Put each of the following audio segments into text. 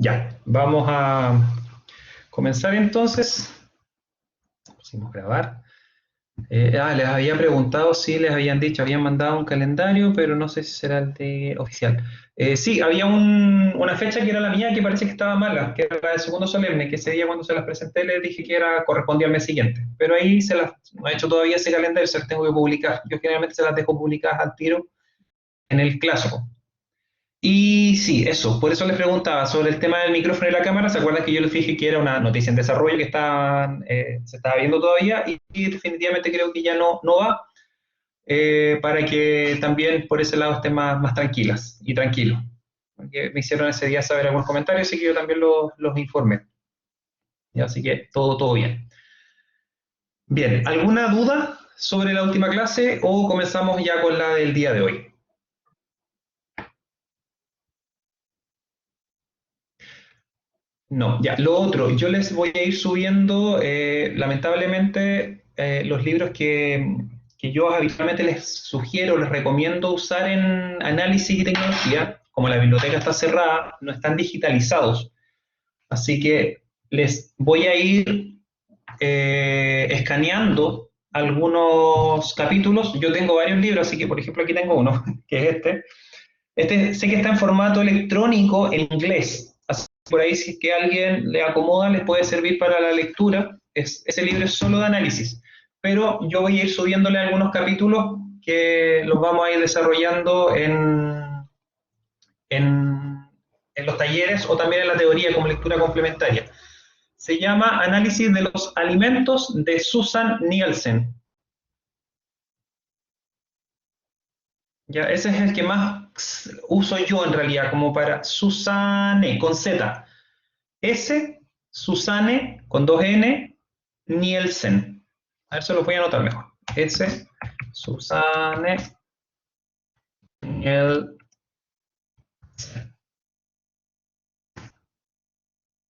Ya, vamos a comenzar entonces. Pusimos grabar. Les había preguntado si les habían dicho, habían mandado un calendario, pero no sé si será el de oficial. Sí, había una fecha que era la mía que parece que estaba mala, que era la del segundo solemne, que ese día cuando se las presenté les dije que correspondía al mes siguiente. Pero ahí no he hecho todavía ese calendario, se las tengo que publicar. Yo generalmente se las dejo publicadas al tiro en el clásico. Y sí, eso, por eso les preguntaba sobre el tema del micrófono y la cámara. ¿Se acuerdan que yo les dije que era una noticia en desarrollo que se estaba viendo todavía? Y definitivamente creo que ya no va, para que también por ese lado estén más tranquilas y tranquilos. Porque me hicieron ese día saber algunos comentarios, así que yo también los informé. Y así que todo bien. Bien, ¿alguna duda sobre la última clase o comenzamos ya con la del día de hoy? No, ya. Lo otro, yo les voy a ir subiendo, lamentablemente, los libros que yo habitualmente les sugiero, les recomiendo usar en análisis y tecnología, como la biblioteca está cerrada, no están digitalizados. Así que les voy a ir escaneando algunos capítulos. Yo tengo varios libros, así que, por ejemplo, aquí tengo uno, que es este. Este sé que está en formato electrónico en inglés. Así que por ahí, si es que a alguien le acomoda, les puede servir para la lectura. Ese libro es solo de análisis. Pero yo voy a ir subiéndole algunos capítulos que los vamos a ir desarrollando en, en los talleres o también en la teoría como lectura complementaria. Se llama Análisis de los alimentos de Susan Nielsen. Ya, ese es el que más uso yo en realidad, como para Susanne, con Z. S, Susanne, con dos N, Nielsen. A ver, se lo voy a anotar mejor. S, Susanne, Nielsen.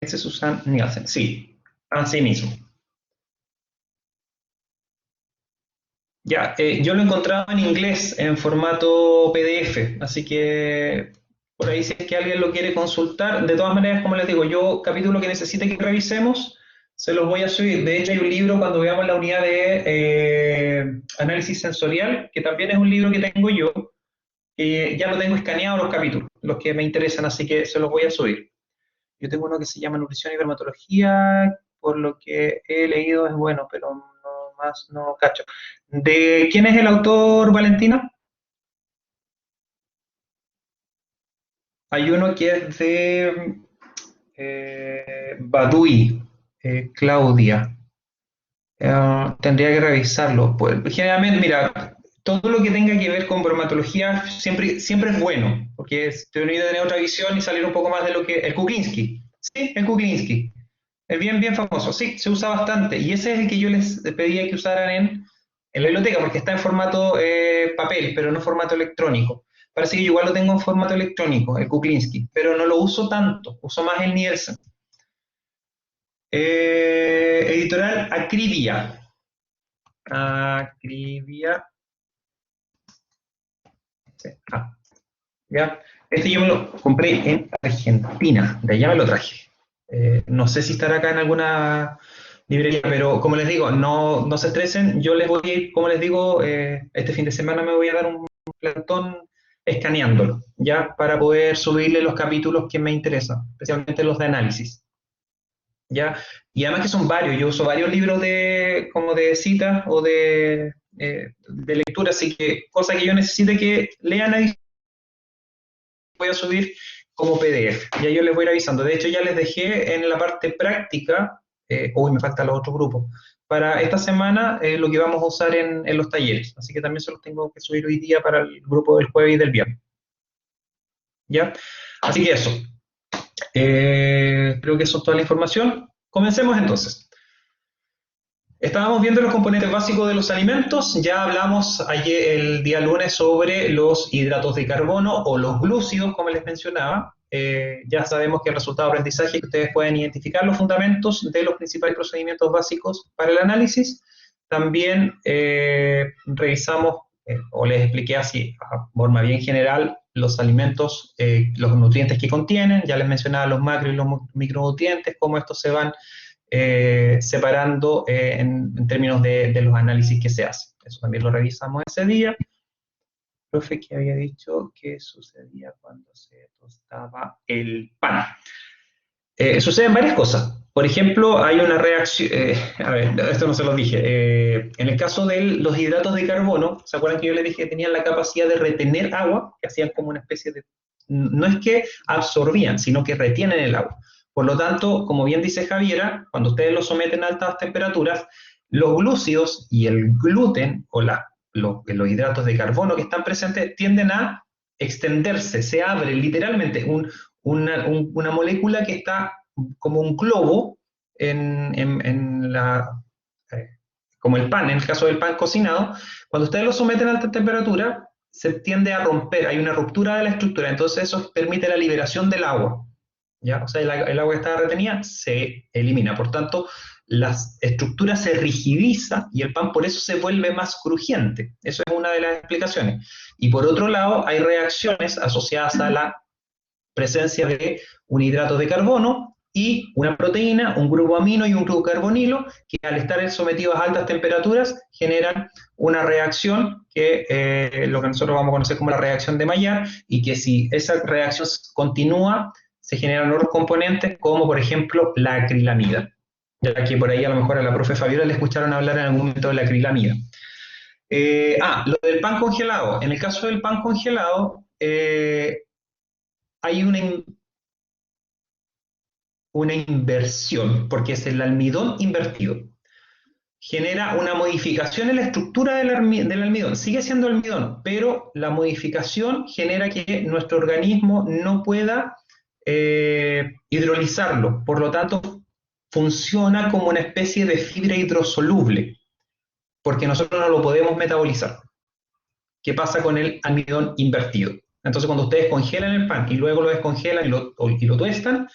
S, Susanne, Nielsen. Sí, así mismo. Ya, yo lo encontraba en inglés, en formato PDF, así que por ahí si es que alguien lo quiere consultar, de todas maneras, como les digo, yo capítulo que necesite que revisemos, se los voy a subir. De hecho, hay un libro cuando veamos la unidad de análisis sensorial, que también es un libro que tengo yo, que ya lo tengo escaneado los capítulos, los que me interesan, así que se los voy a subir. Yo tengo uno que se llama Nutrición y Dermatología, por lo que he leído es bueno, pero no más no cacho. ¿De quién es el autor, Valentina? Hay uno que es de Badui, Claudia. Tendría que revisarlo. Pues, generalmente, mira, todo lo que tenga que ver con bromatología siempre es bueno, porque te he a tener otra visión y salir un poco más de lo que... El Kuklinski. Sí, el Kuklinski. Es bien famoso, sí, se usa bastante. Y ese es el que yo les pedía que usaran en la biblioteca, porque está en formato papel, pero no formato electrónico. Parece que yo igual lo tengo en formato electrónico, el Kuklinski, pero no lo uso tanto, uso más el Nielsen. Editorial Acribia. Acribia. Sí, ¿ya? Este yo me lo compré en Argentina, de allá me lo traje. No sé si estará acá en alguna librería, pero como les digo, no se estresen, yo les voy a ir, como les digo, este fin de semana me voy a dar un plantón escaneándolo, ya para poder subirle los capítulos que me interesan, especialmente los de análisis, ya. Y además que son varios, yo uso varios libros como de citas o de lectura, así que cosa que yo necesite que lean ahí voy a subir como PDF. Ya yo les voy a ir avisando. De hecho, ya les dejé en la parte práctica, hoy me falta los otros grupos, para esta semana lo que vamos a usar en los talleres. Así que también se los tengo que subir hoy día para el grupo del jueves y del viernes. ¿Ya? Así que eso. Creo que eso es toda la información. Comencemos entonces. Estábamos viendo los componentes básicos de los alimentos, ya hablamos ayer, el día lunes sobre los hidratos de carbono o los glúcidos, como les mencionaba. Ya sabemos que el resultado de aprendizaje que ustedes pueden identificar los fundamentos de los principales procedimientos básicos para el análisis. También revisamos, o les expliqué así, a forma bien general, los alimentos, los nutrientes que contienen. Ya les mencionaba los macro y los micronutrientes, cómo estos se van separando en términos de los análisis que se hacen. Eso también lo revisamos ese día. Profe, que había dicho que sucedía cuando se tostaba el pan. Suceden varias cosas. Por ejemplo, hay una reacción, a ver, esto no se lo dije, en el caso de los hidratos de carbono, ¿se acuerdan que yo les dije que tenían la capacidad de retener agua? Que hacían como una especie de, no es que absorbían, sino que retienen el agua. Por lo tanto, como bien dice Javiera, cuando ustedes lo someten a altas temperaturas, los glúcidos y el gluten o los hidratos de carbono que están presentes tienden a extenderse, se abre literalmente una molécula que está como un globo como el pan, en el caso del pan cocinado. Cuando ustedes lo someten a alta temperatura, se tiende a romper, hay una ruptura de la estructura, entonces eso permite la liberación del agua, ¿ya? O sea, el agua que estaba retenida se elimina, por tanto, la estructura se rigidiza y el pan por eso se vuelve más crujiente. Eso es una de las explicaciones. Y por otro lado, hay reacciones asociadas a la presencia de un hidrato de carbono y una proteína, un grupo amino y un grupo carbonilo, que al estar sometidos a altas temperaturas generan una reacción que lo que nosotros vamos a conocer como la reacción de Maillard, y que si esa reacción continúa, se generan otros componentes como por ejemplo la acrilamida. Ya que por ahí a lo mejor a la profe Fabiola le escucharon hablar en algún momento de la acrilamida. Lo del pan congelado. En el caso del pan congelado, hay una inversión, porque es el almidón invertido. Genera una modificación en la estructura del almidón. Sigue siendo almidón, pero la modificación genera que nuestro organismo no pueda hidrolizarlo. Por lo tanto, funciona como una especie de fibra hidrosoluble, porque nosotros no lo podemos metabolizar. ¿Qué pasa con el almidón invertido? Entonces, cuando ustedes congelan el pan y luego lo descongelan y lo tuestan,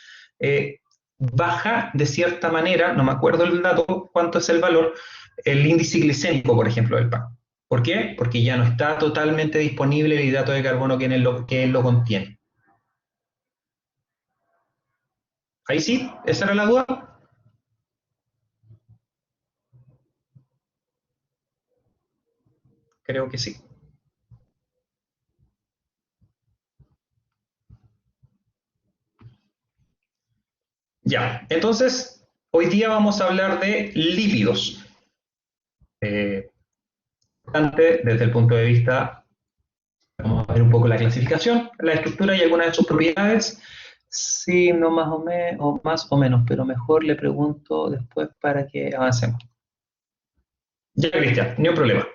baja de cierta manera, no me acuerdo el dato, cuánto es el valor, el índice glicémico, por ejemplo, del pan. ¿Por qué? Porque ya no está totalmente disponible el hidrato de carbono que él lo contiene. Ahí sí, esa era la duda. Creo que sí. Ya, entonces, hoy día vamos a hablar de lípidos. Desde el punto de vista, vamos a ver un poco la clasificación, la estructura y algunas de sus propiedades. Sí, no más o menos, pero mejor le pregunto después para que avancemos. Ya, Cristian, ni un problema.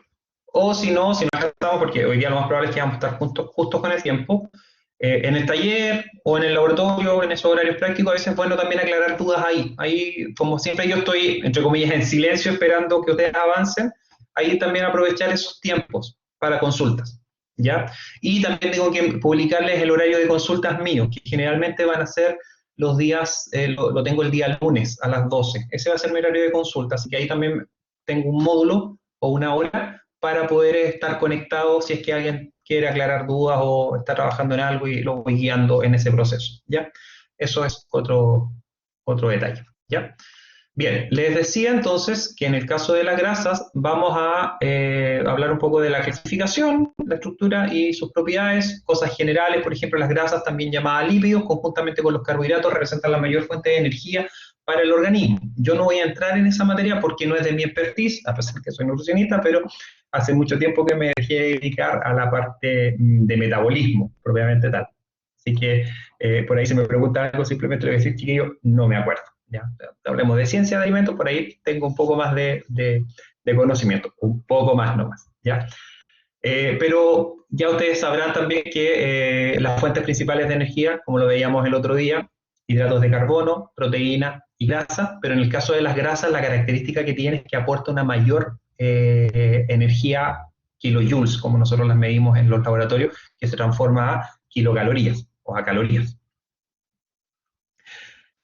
O si no alcanzamos, porque hoy día lo más probable es que vamos a estar justos con el tiempo, en el taller o en el laboratorio, en esos horarios prácticos, a veces es bueno también aclarar dudas ahí. Ahí, como siempre, yo estoy, entre comillas, en silencio esperando que ustedes avancen. Ahí también aprovechar esos tiempos para consultas, ¿ya? Y también tengo que publicarles el horario de consultas mío, que generalmente van a ser los días, lo tengo el día lunes a las 12. Ese va a ser mi horario de consulta, así que ahí también tengo un módulo o una hora para poder estar conectado si es que alguien quiere aclarar dudas o está trabajando en algo y lo voy guiando en ese proceso, ¿ya? Eso es otro detalle, ¿ya? Bien, les decía entonces que en el caso de las grasas vamos a hablar un poco de la clasificación, la estructura y sus propiedades, cosas generales. Por ejemplo, las grasas, también llamadas lípidos, conjuntamente con los carbohidratos, representan la mayor fuente de energía para el organismo. Yo no voy a entrar en esa materia porque no es de mi expertise, a pesar de que soy nutricionista, pero hace mucho tiempo que me dejé dedicar a la parte de metabolismo, propiamente tal. Así que por ahí si me preguntan algo, simplemente le voy a decir, chiquillo, no me acuerdo. ¿Ya? Hablemos de ciencia de alimentos, por ahí tengo un poco más de conocimiento, un poco más nomás, ¿ya? Pero ya ustedes sabrán también que las fuentes principales de energía, como lo veíamos el otro día, hidratos de carbono, proteína y grasa, pero en el caso de las grasas, la característica que tiene es que aporta una mayor energía kilojoules, como nosotros las medimos en los laboratorios, que se transforma a kilocalorías o a calorías.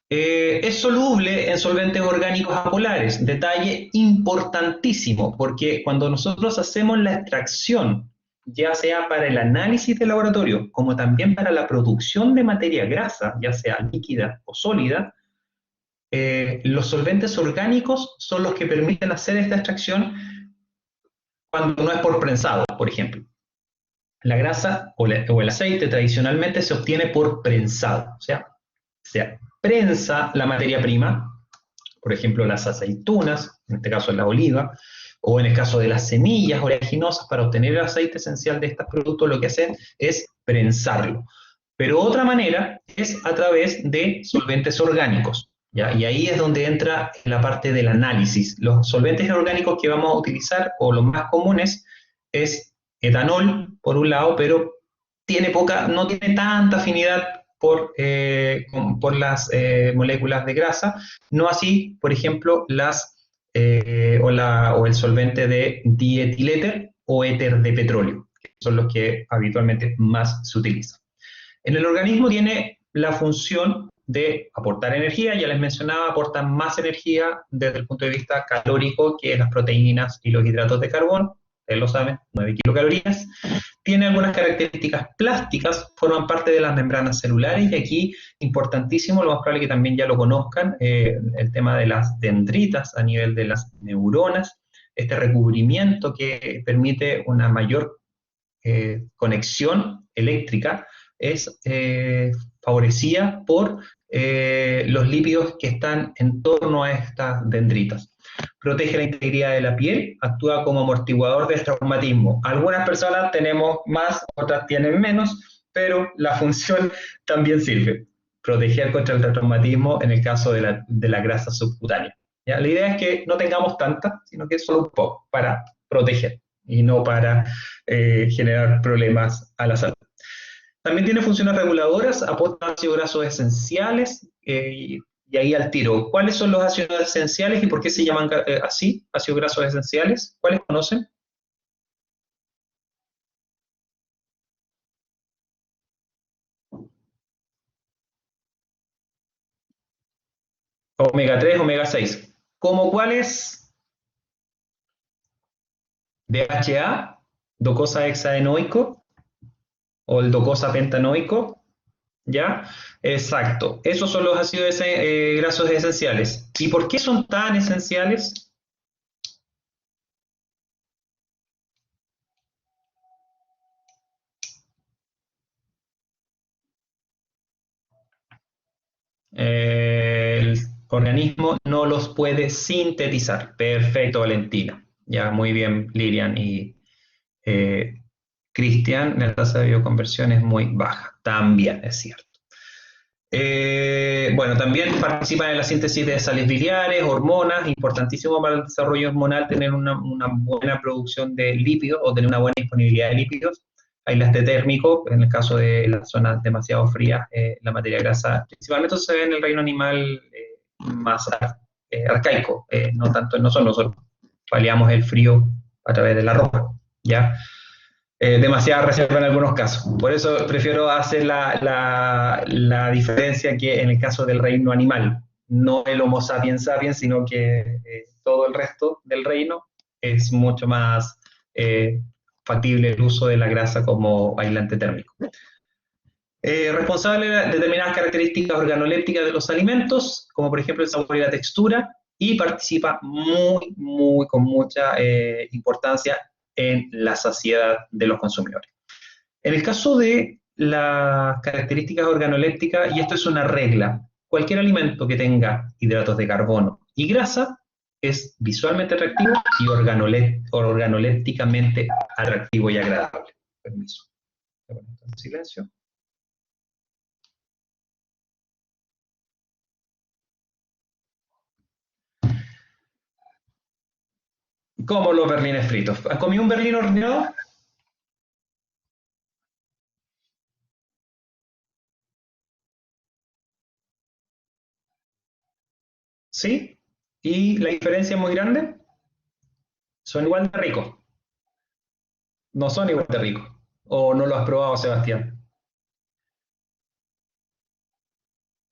Es soluble en solventes orgánicos apolares, detalle importantísimo, porque cuando nosotros hacemos la extracción ya sea para el análisis de laboratorio, como también para la producción de materia grasa, ya sea líquida o sólida, los solventes orgánicos son los que permiten hacer esta extracción cuando no es por prensado, por ejemplo. La grasa o el aceite tradicionalmente se obtiene por prensado, o sea, se prensa la materia prima, por ejemplo, las aceitunas, en este caso la oliva, o en el caso de las semillas oleaginosas, para obtener el aceite esencial de estos productos, lo que hacen es prensarlo. Pero otra manera es a través de solventes orgánicos, ¿ya? Y ahí es donde entra la parte del análisis. Los solventes orgánicos que vamos a utilizar, o los más comunes, es etanol, por un lado, pero no tiene tanta afinidad por las moléculas de grasa, no así, por ejemplo, o el solvente de dietiléter o éter de petróleo, que son los que habitualmente más se utilizan. En el organismo tiene la función de aportar energía, ya les mencionaba, aportan más energía desde el punto de vista calórico que las proteínas y los hidratos de carbono, ustedes lo saben, 9 kilocalorías. Tiene algunas características plásticas, forman parte de las membranas celulares, y aquí, importantísimo, lo más probable que también ya lo conozcan, el tema de las dendritas a nivel de las neuronas, este recubrimiento que permite una mayor conexión eléctrica es favorecida por los lípidos que están en torno a estas dendritas. Protege la integridad de la piel, actúa como amortiguador del traumatismo. Algunas personas tenemos más, otras tienen menos, pero la función también sirve. Proteger contra el traumatismo en el caso de la grasa subcutánea. ¿Ya? La idea es que no tengamos tanta, sino que solo un poco para proteger y no para generar problemas a la salud. También tiene funciones reguladoras, aporta ácidos grasos esenciales, y ahí al tiro. ¿Cuáles son los ácidos esenciales y por qué se llaman así, ácidos grasos esenciales? ¿Cuáles conocen? Omega 3, omega 6. ¿Cómo cuáles? DHA, docosa hexaenoico o el docosa pentanoico, ¿ya? Exacto. Esos son los ácidos grasos esenciales. ¿Y por qué son tan esenciales? El organismo no los puede sintetizar. Perfecto, Valentina. Ya, muy bien, Lilian y eh, Cristian. La tasa de bioconversión es muy baja. También es cierto. Bueno, también participan en la síntesis de sales biliares, hormonas, importantísimo para el desarrollo hormonal tener una buena producción de lípidos o tener una buena disponibilidad de lípidos. Aislaste térmico, en el caso de las zonas demasiado frías, la materia grasa, principalmente se ve en el reino animal más arcaico, no tanto en nosotros paliamos el frío a través de la ropa, ¿ya? Demasiada reserva en algunos casos. Por eso prefiero hacer la diferencia que en el caso del reino animal, no el Homo sapiens sapiens, sino que todo el resto del reino es mucho más factible el uso de la grasa como aislante térmico. Responsable de determinadas características organolépticas de los alimentos, como por ejemplo el sabor y la textura, y participa con mucha importancia en la saciedad de los consumidores. En el caso de las características organolépticas, y esto es una regla, cualquier alimento que tenga hidratos de carbono y grasa es visualmente atractivo y organolépticamente atractivo y agradable. Permiso. En silencio. Como los berlines fritos. ¿Has comido un berlín horneado? Sí. ¿Y la diferencia es muy grande? Son igual de ricos. No son igual de ricos. ¿O no lo has probado, Sebastián?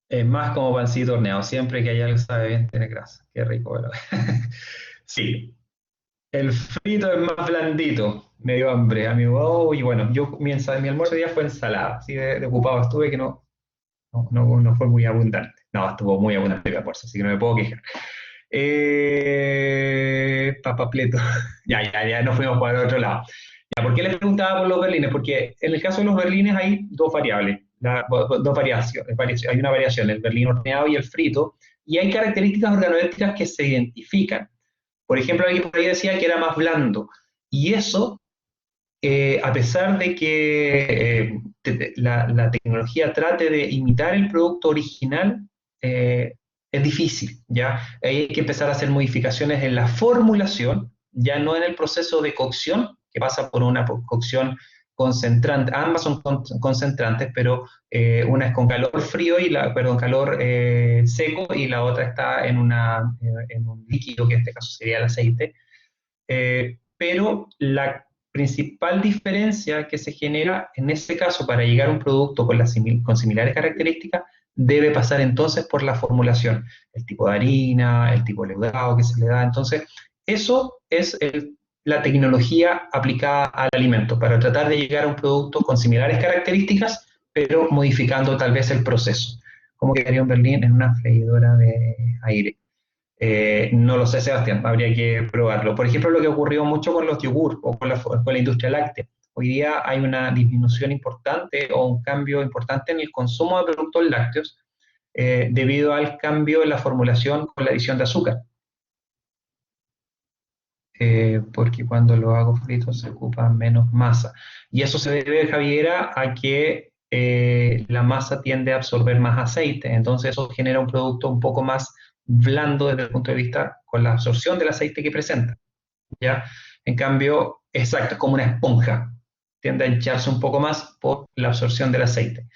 Es más como pancito horneado. Siempre que hay algo que sabe bien, tiene grasa. Qué rico, ¿verdad? Sí. El frito es más blandito, me dio hambre, amigo. Oh, y bueno, mi almuerzo de día fue ensalada, así de ocupado estuve que no fue muy abundante. No, estuvo muy abundante el almuerzo, así que no me puedo quejar. Papapleto. Ya, nos fuimos para el otro lado. Ya, ¿por qué les preguntaba por los berlines? Porque en el caso de los berlines hay dos variables, dos variaciones, hay una variación, el berlín horneado y el frito, y hay características organolépticas que se identifican. Por ejemplo, alguien por ahí decía que era más blando, y eso, a pesar de que la tecnología trate de imitar el producto original, es difícil, ¿ya? Ahí hay que empezar a hacer modificaciones en la formulación, ya no en el proceso de cocción, que pasa por una cocción concentrante, ambas son concentrantes, pero una es con calor frío perdón, calor seco y la otra está en un líquido, que en este caso sería el aceite. Pero la principal diferencia que se genera en este caso para llegar a un producto con similares características debe pasar entonces por la formulación, el tipo de harina, el tipo de leudado que se le da. Entonces, eso es la tecnología aplicada al alimento para tratar de llegar a un producto con similares características, pero modificando tal vez el proceso. ¿Cómo quedaría un berlín en una freidora de aire? No lo sé, Sebastián, habría que probarlo. Por ejemplo, lo que ocurrió mucho con los yogur o con la industria láctea. Hoy día hay una disminución importante o un cambio importante en el consumo de productos lácteos debido al cambio en la formulación con la adición de azúcar. Porque cuando lo hago frito se ocupa menos masa. Y eso se debe, Javiera, a que la masa tiende a absorber más aceite. Entonces eso genera un producto un poco más blando desde el punto de vista con la absorción del aceite que presenta. ¿Ya? En cambio, exacto, es como una esponja. Tiende a hincharse un poco más por la absorción del aceite.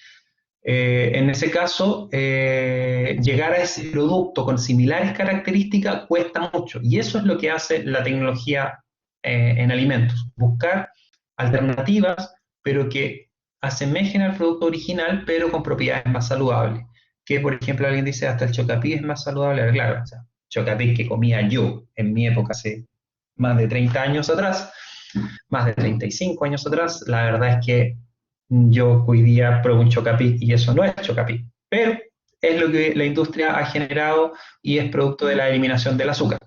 En ese caso, llegar a ese producto con similares características cuesta mucho. Y eso es lo que hace la tecnología en alimentos. Buscar alternativas, pero que asemejen al producto original, pero con propiedades más saludables. Que, por ejemplo, alguien dice, hasta el Chocapic es más saludable. Claro, o sea, Chocapic que comía yo en mi época hace más de 30 años atrás, más de 35 años atrás, la verdad es que yo hoy día pruebo un Chocapic y eso no es Chocapic, pero es lo que la industria ha generado y es producto de la eliminación del azúcar,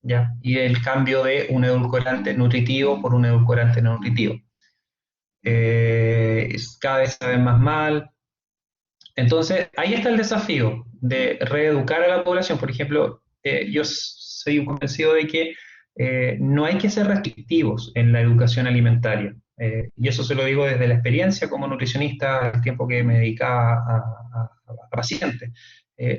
¿ya? Y el cambio de un edulcorante nutritivo por un edulcorante no nutritivo. Cada vez sabe más mal. Entonces, ahí está el desafío de reeducar a la población. Por ejemplo, yo soy convencido de que no hay que ser restrictivos en la educación alimentaria. Y eso se lo digo desde la experiencia como nutricionista, el tiempo que me dedicaba a pacientes.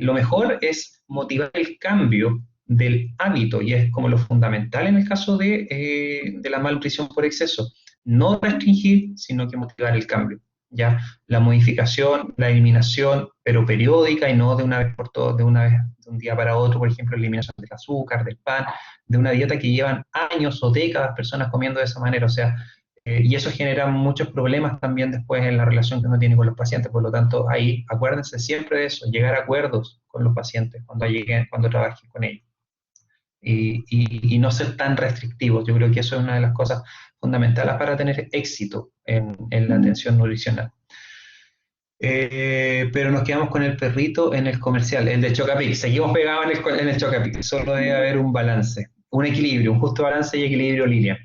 Lo mejor es motivar el cambio del hábito, y es como lo fundamental en el caso de la malnutrición por exceso. No restringir, sino que motivar el cambio. ¿Ya? La modificación, la eliminación, pero periódica y no de una vez por todo, de una vez, de un día para otro, por ejemplo, eliminación del azúcar, del pan, de una dieta que llevan años o décadas personas comiendo de esa manera, o sea, y eso genera muchos problemas también después en la relación que uno tiene con los pacientes, por lo tanto, ahí acuérdense siempre de eso, llegar a acuerdos con los pacientes cuando lleguen, cuando trabajen con ellos. Y no ser tan restrictivos. Yo creo que eso es una de las cosas fundamentales para tener éxito en la atención nutricional. Pero nos quedamos con el perrito en el comercial, el de Chocapic. Seguimos pegados en el Chocapic. Solo debe haber un balance, un equilibrio, un justo balance y equilibrio, Lilia.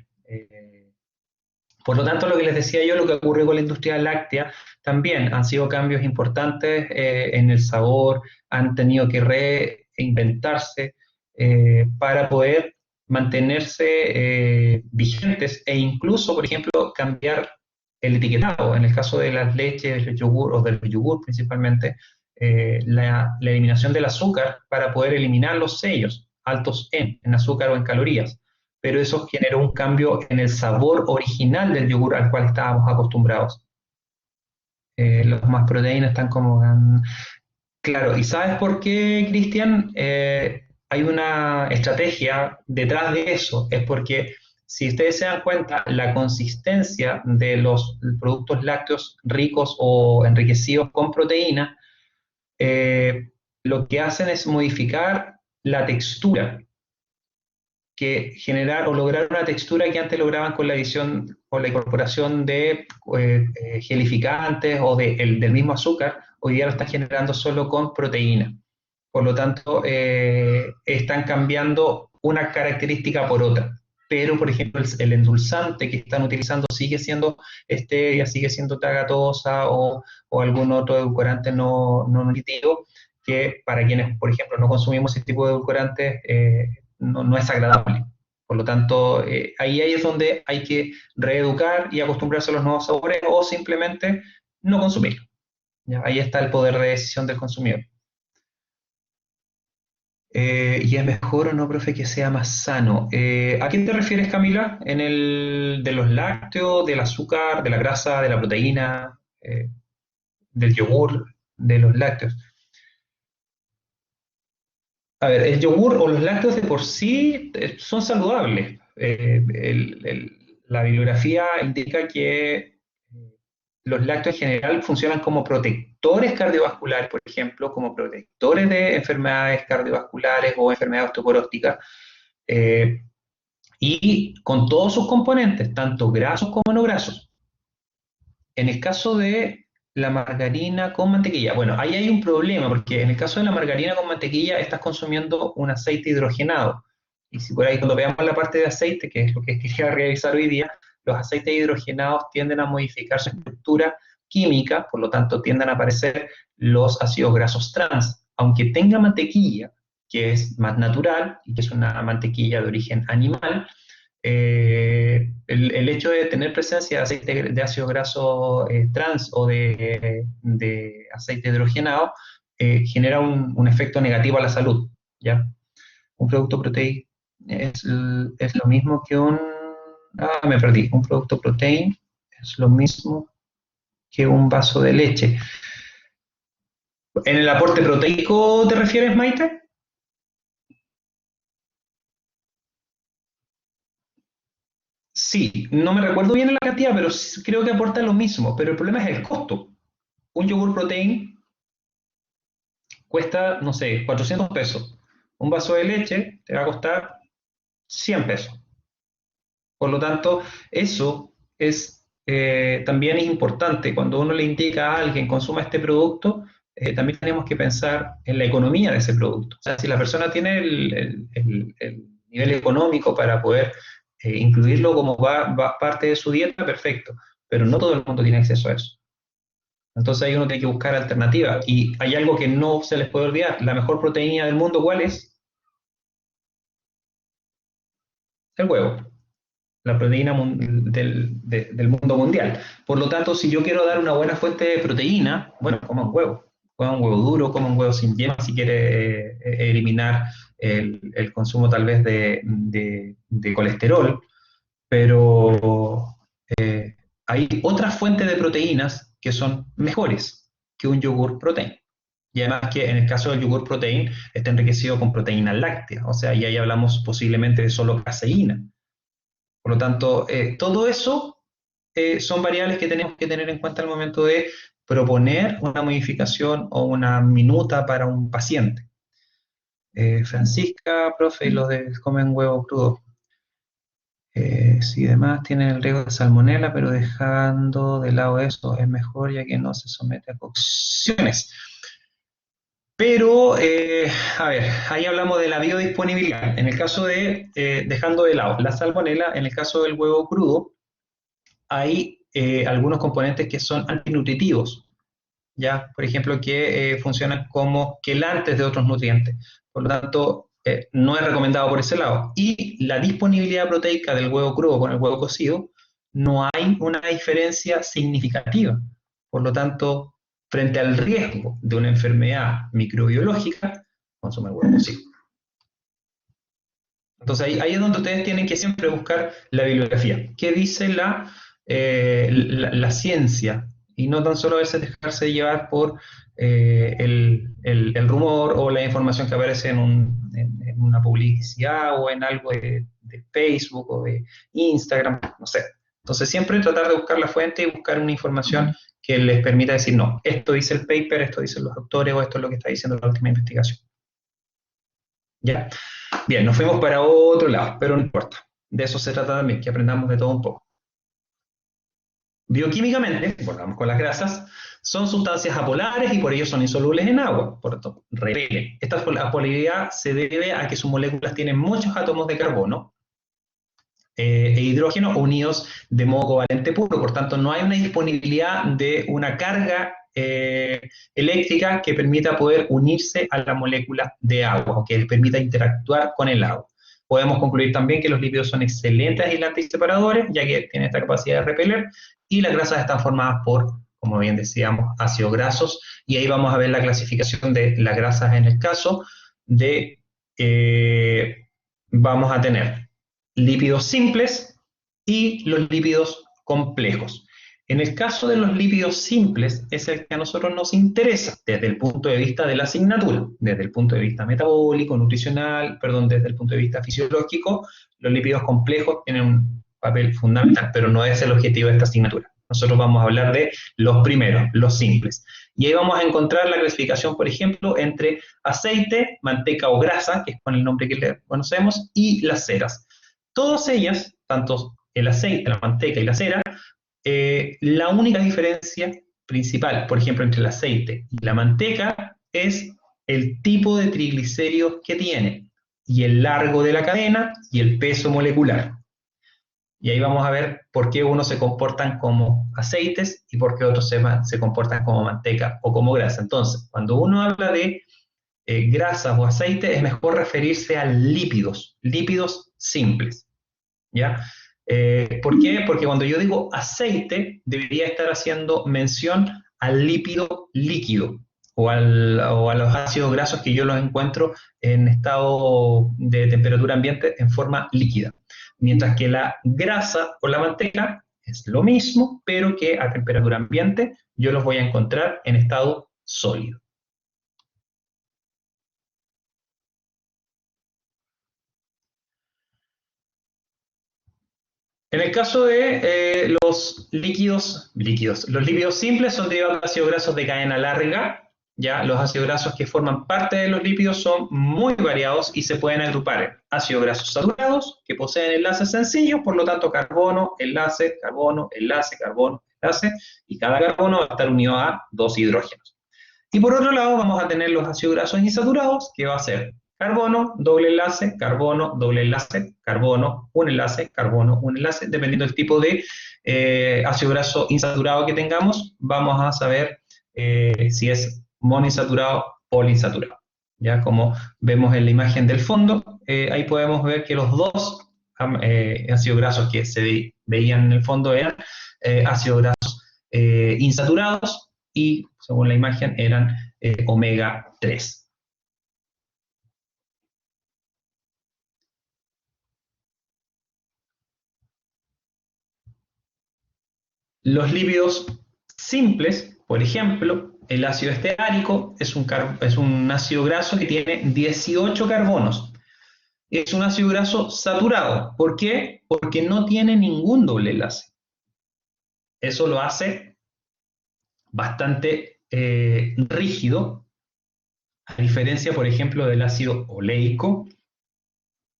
Por lo tanto, lo que les decía yo, lo que ocurre con la industria láctea, también han sido cambios importantes en el sabor, han tenido que reinventarse para poder mantenerse vigentes e incluso, por ejemplo, cambiar el etiquetado. En el caso de las leches, el yogur o del yogur principalmente, la eliminación del azúcar para poder eliminar los sellos altos en azúcar o en calorías, pero eso generó un cambio en el sabor original del yogur al cual estábamos acostumbrados. Los más proteínas están como... Claro, ¿y sabes por qué, Cristian? Hay una estrategia detrás de eso, es porque si ustedes se dan cuenta, la consistencia de los productos lácteos ricos o enriquecidos con proteína, lo que hacen es modificar la textura. que generar o lograr una textura que antes lograban con la adición o la incorporación de gelificantes o del mismo azúcar, hoy día lo están generando solo con proteína. Por lo tanto, están cambiando una característica por otra. Pero, por ejemplo, el endulzante que están utilizando sigue siendo stevia, sigue siendo tagatosa o algún otro edulcorante no nutritivo, que para quienes, por ejemplo, no consumimos ese tipo de edulcorantes, no es agradable. Por lo tanto, ahí es donde hay que reeducar y acostumbrarse a los nuevos sabores o simplemente no consumir. ¿Ya? Ahí está el poder de decisión del consumidor. ¿Y es mejor o no, profe, que sea más sano? ¿A qué te refieres, Camila? ¿En el de los lácteos, del azúcar, de la grasa, de la proteína, del yogur, de los lácteos? A ver, el yogur o los lácteos de por sí son saludables. La bibliografía indica que los lácteos en general funcionan como protectores cardiovasculares, por ejemplo, como protectores de enfermedades cardiovasculares o enfermedades osteoporóticas, eh, y con todos sus componentes, tanto grasos como no grasos. En el caso de la margarina con mantequilla, bueno, ahí hay un problema, porque en el caso de la margarina con mantequilla estás consumiendo un aceite hidrogenado. Y si por ahí cuando veamos la parte de aceite, que es lo que quería revisar hoy día, los aceites hidrogenados tienden a modificar su estructura química, por lo tanto tienden a aparecer los ácidos grasos trans. Aunque tenga mantequilla, que es más natural y que es una mantequilla de origen animal, el hecho de tener presencia de aceite de ácido graso trans o de aceite hidrogenado genera un efecto negativo a la salud, ¿ya? Un producto proteico es lo mismo que un... Ah, me perdí. Un producto protein es lo mismo que un vaso de leche. ¿En el aporte proteico te refieres, Maite? Sí, no me recuerdo bien la cantidad, pero creo que aporta lo mismo. Pero el problema es el costo. Un yogur protein cuesta, no sé, 400 pesos. Un vaso de leche te va a costar 100 pesos. Por lo tanto, eso también es importante. Cuando uno le indica a alguien consuma este producto, también tenemos que pensar en la economía de ese producto. O sea, si la persona tiene el nivel económico para poder incluirlo como parte de su dieta, perfecto. Pero no todo el mundo tiene acceso a eso. Entonces ahí uno tiene que buscar alternativas. Y hay algo que no se les puede olvidar. La mejor proteína del mundo, ¿cuál es? El huevo. La proteína del mundo mundial. Por lo tanto, si yo quiero dar una buena fuente de proteína, bueno, coma un huevo. Coma un huevo duro, coma un huevo sin yema si quiere eliminar el consumo tal vez de colesterol. Pero hay otras fuentes de proteínas que son mejores que un yogur protein. Y además que en el caso del yogur protein está enriquecido con proteína láctea, o sea, y ahí hablamos posiblemente de solo caseína. Por lo tanto, todo eso son variables que tenemos que tener en cuenta al momento de proponer una modificación o una minuta para un paciente. Francisca, profe, y los de comen huevo crudo. Si demás tienen el riesgo de salmonela, pero dejando de lado eso es mejor ya que no se somete a cocciones. Pero, a ver, ahí hablamos de la biodisponibilidad. En el caso de, dejando de lado la salmonela, en el caso del huevo crudo, hay algunos componentes que son antinutritivos, ¿ya? Por ejemplo, que funcionan como quelantes de otros nutrientes. Por lo tanto, no es recomendado por ese lado. Y la disponibilidad proteica del huevo crudo con el huevo cocido, no hay una diferencia significativa. Por lo tanto, frente al riesgo de una enfermedad microbiológica, consume el huevo cocido. Entonces ahí es donde ustedes tienen que siempre buscar la bibliografía. ¿Qué dice la ciencia? Y no tan solo a veces dejarse llevar por el rumor o la información que aparece en una publicidad o en algo de Facebook o de Instagram, no sé. Entonces siempre tratar de buscar la fuente y buscar una información que les permita decir, no, esto dice el paper, esto dicen los autores o esto es lo que está diciendo la última investigación. ¿Ya? Bien, nos fuimos para otro lado, pero no importa. De eso se trata también, que aprendamos de todo un poco. Bioquímicamente, volvamos con las grasas, son sustancias apolares y por ello son insolubles en agua, por lo tanto, repelen. Esta apolabilidad se debe a que sus moléculas tienen muchos átomos de carbono e hidrógeno unidos de modo covalente puro, por tanto no hay una disponibilidad de una carga eléctrica que permita poder unirse a la molécula de agua o que permita interactuar con el agua. Podemos concluir también que los lípidos son excelentes aislantes y separadores, ya que tienen esta capacidad de repeler, y las grasas están formadas por, como bien decíamos, ácidos grasos, y ahí vamos a ver la clasificación de las grasas en el caso de, vamos a tener lípidos simples y los lípidos complejos. En el caso de los lípidos simples es el que a nosotros nos interesa desde el punto de vista de la asignatura, desde el punto de vista metabólico, nutricional, perdón, desde el punto de vista fisiológico. Los lípidos complejos tienen un papel fundamental, pero no es el objetivo de esta asignatura. Nosotros vamos a hablar de los primeros, los simples. Y ahí vamos a encontrar la clasificación, por ejemplo, entre aceite, manteca o grasa, que es con el nombre que le conocemos, y las ceras. Todas ellas, tanto el aceite, la manteca y la cera, la única diferencia principal, por ejemplo, entre el aceite y la manteca es el tipo de triglicéridos que tiene, y el largo de la cadena y el peso molecular. Y ahí vamos a ver por qué unos se comportan como aceites y por qué otros se comportan como manteca o como grasa. Entonces, cuando uno habla de grasas o aceites, es mejor referirse a lípidos, lípidos simples, ¿ya? ¿Por qué? Porque cuando yo digo aceite, debería estar haciendo mención al lípido líquido o a los ácidos grasos que yo los encuentro en estado de temperatura ambiente en forma líquida. Mientras que la grasa o la manteca es lo mismo, pero que a temperatura ambiente yo los voy a encontrar en estado sólido. En el caso de los líquidos, los lípidos simples son derivados de ácidos grasos de cadena larga. Ya los ácidos grasos que forman parte de los lípidos son muy variados y se pueden agrupar en ácidos grasos saturados, que poseen enlaces sencillos, por lo tanto carbono, enlace, carbono, enlace, carbono, enlace, y cada carbono va a estar unido a dos hidrógenos. Y por otro lado vamos a tener los ácidos grasos insaturados, que va a ser carbono, doble enlace, carbono, doble enlace, carbono, un enlace, dependiendo del tipo de ácido graso insaturado que tengamos, vamos a saber si es monoinsaturado o poliinsaturado. Ya como vemos en la imagen del fondo, ahí podemos ver que los dos ácidos grasos que se veían en el fondo eran ácidos grasos insaturados y, según la imagen, eran omega 3. Los lípidos simples, por ejemplo, el ácido esteárico es un ácido graso que tiene 18 carbonos. Es un ácido graso saturado. ¿Por qué? Porque no tiene ningún doble enlace. Eso lo hace bastante rígido, a diferencia, por ejemplo, del ácido oleico,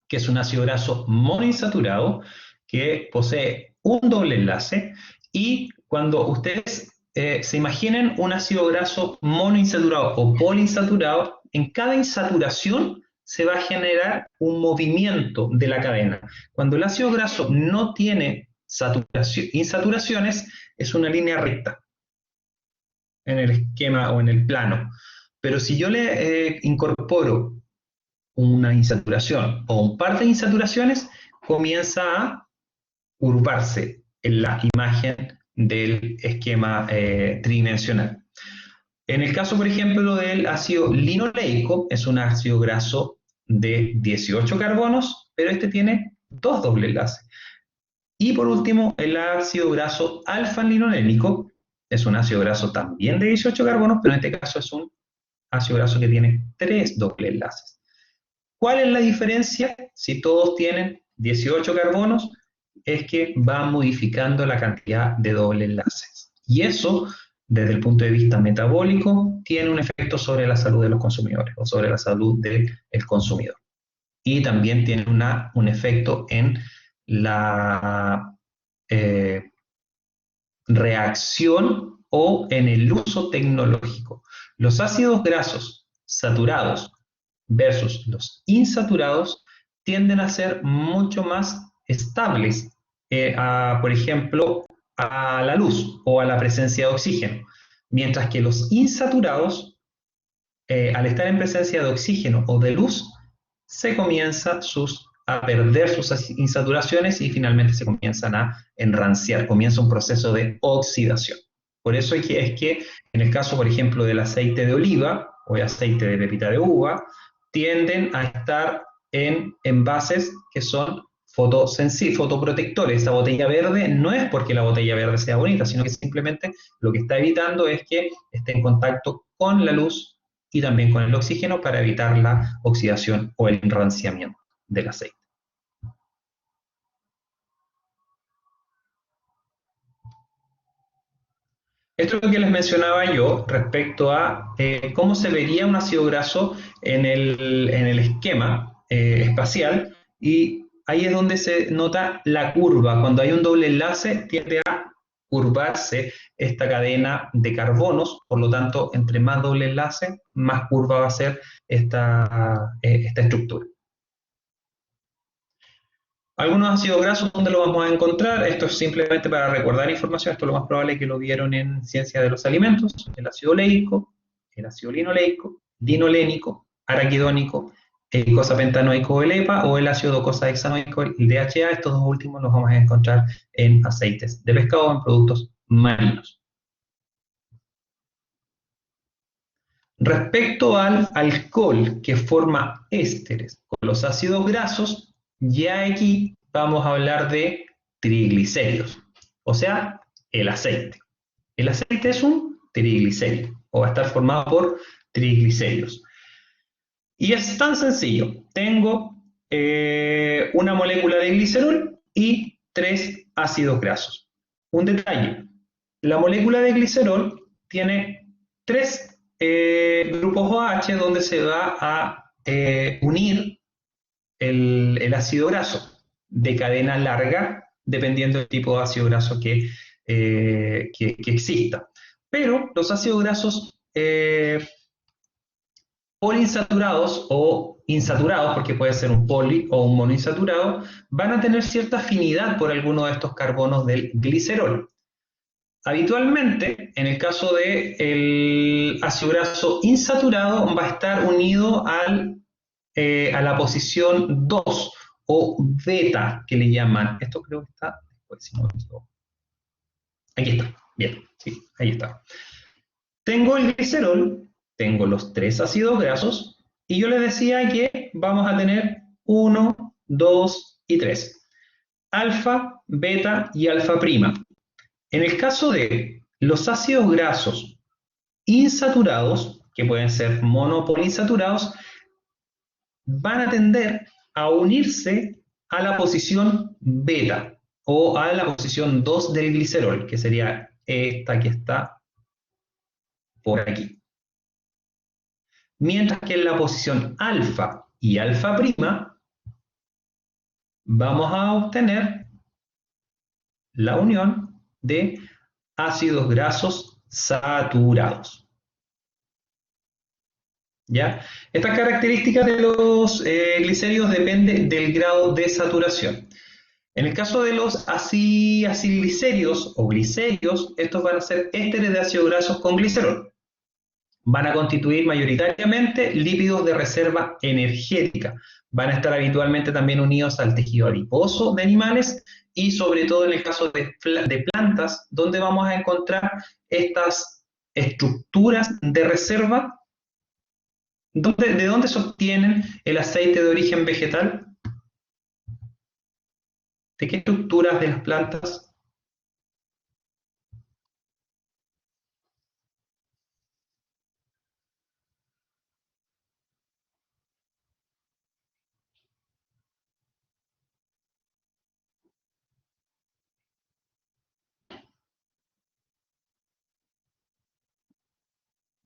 que es un ácido graso monoinsaturado que posee un doble enlace, y cuando ustedes se imaginen un ácido graso monoinsaturado o poliinsaturado, en cada insaturación se va a generar un movimiento de la cadena. Cuando el ácido graso no tiene insaturaciones, es una línea recta en el esquema o en el plano. Pero si yo le incorporo una insaturación o un par de insaturaciones, comienza a curvarse en la imagen del esquema tridimensional. En el caso, por ejemplo, del ácido linoleico, es un ácido graso de 18 carbonos, pero este tiene dos doble enlaces. Y por último, el ácido graso alfa-linolénico es un ácido graso también de 18 carbonos, pero en este caso es un ácido graso que tiene tres doble enlaces. ¿Cuál es la diferencia? Si todos tienen 18 carbonos, es que va modificando la cantidad de doble enlaces. Y eso, desde el punto de vista metabólico, tiene un efecto sobre la salud de los consumidores o sobre la salud del consumidor. y también tiene un efecto en la reacción o en el uso tecnológico. Los ácidos grasos saturados versus los insaturados tienden a ser mucho más estables, por ejemplo, a la luz o a la presencia de oxígeno, mientras que los insaturados, al estar en presencia de oxígeno o de luz, se comienza a perder sus insaturaciones y finalmente se comienzan a enranciar, comienza un proceso de oxidación. Por eso es que en el caso, por ejemplo, del aceite de oliva o el aceite de pepita de uva, tienden a estar en envases que son fotoprotectores. Esa botella verde no es porque la botella verde sea bonita, sino que simplemente lo que está evitando es que esté en contacto con la luz y también con el oxígeno para evitar la oxidación o el enranciamiento del aceite. Esto es lo que les mencionaba yo respecto a cómo se vería un ácido graso en el esquema espacial, y ahí es donde se nota la curva. Cuando hay un doble enlace tiende a curvarse esta cadena de carbonos, por lo tanto, entre más doble enlace, más curva va a ser esta estructura. Algunos ácidos grasos, ¿dónde lo vamos a encontrar? Esto es simplemente para recordar información. Esto es lo más probable es que lo vieron en Ciencia de los Alimentos. El ácido oleico, el ácido linoleico, linolénico, araquidónico, el icosapentanoico o el EPA, o el ácido docosahexanoico, el DHA. Estos dos últimos los vamos a encontrar en aceites de pescado o en productos marinos. Respecto al alcohol que forma ésteres con los ácidos grasos, ya aquí vamos a hablar de triglicéridos, o sea, el aceite. El aceite es un triglicérido, o va a estar formado por triglicéridos. Y es tan sencillo. Tengo una molécula de glicerol y 3 ácidos grasos. Un detalle, la molécula de glicerol tiene 3 grupos OH donde se va a unir el ácido graso de cadena larga, dependiendo del tipo de ácido graso que exista. Pero los ácidos grasos poliinsaturados o insaturados, porque puede ser un poli o un monoinsaturado, van a tener cierta afinidad por alguno de estos carbonos del glicerol. Habitualmente, en el caso del ácido graso insaturado, va a estar unido a la posición 2 o beta, que le llaman. Esto creo que está después, si no, aquí está, bien, sí, ahí está. Tengo el glicerol, tengo los 3 ácidos grasos, y yo les decía que vamos a tener 1, 2 y 3. Alfa, beta y alfa prima. En el caso de los ácidos grasos insaturados, que pueden ser monopolinsaturados, van a tender a unirse a la posición beta o a la posición 2 del glicerol, que sería esta que está por aquí. Mientras que en la posición alfa y alfa prima vamos a obtener la unión de ácidos grasos saturados. ¿Ya? Estas características de los glicéridos dependen del grado de saturación. En el caso de los acilglicéridos o glicéridos, estos van a ser ésteres de ácidos grasos con glicerol. Van a constituir mayoritariamente lípidos de reserva energética. Van a estar habitualmente también unidos al tejido adiposo de animales y sobre todo en el caso de plantas, donde vamos a encontrar estas estructuras de reserva. ¿De dónde se obtienen el aceite de origen vegetal? ¿De qué estructuras de las plantas?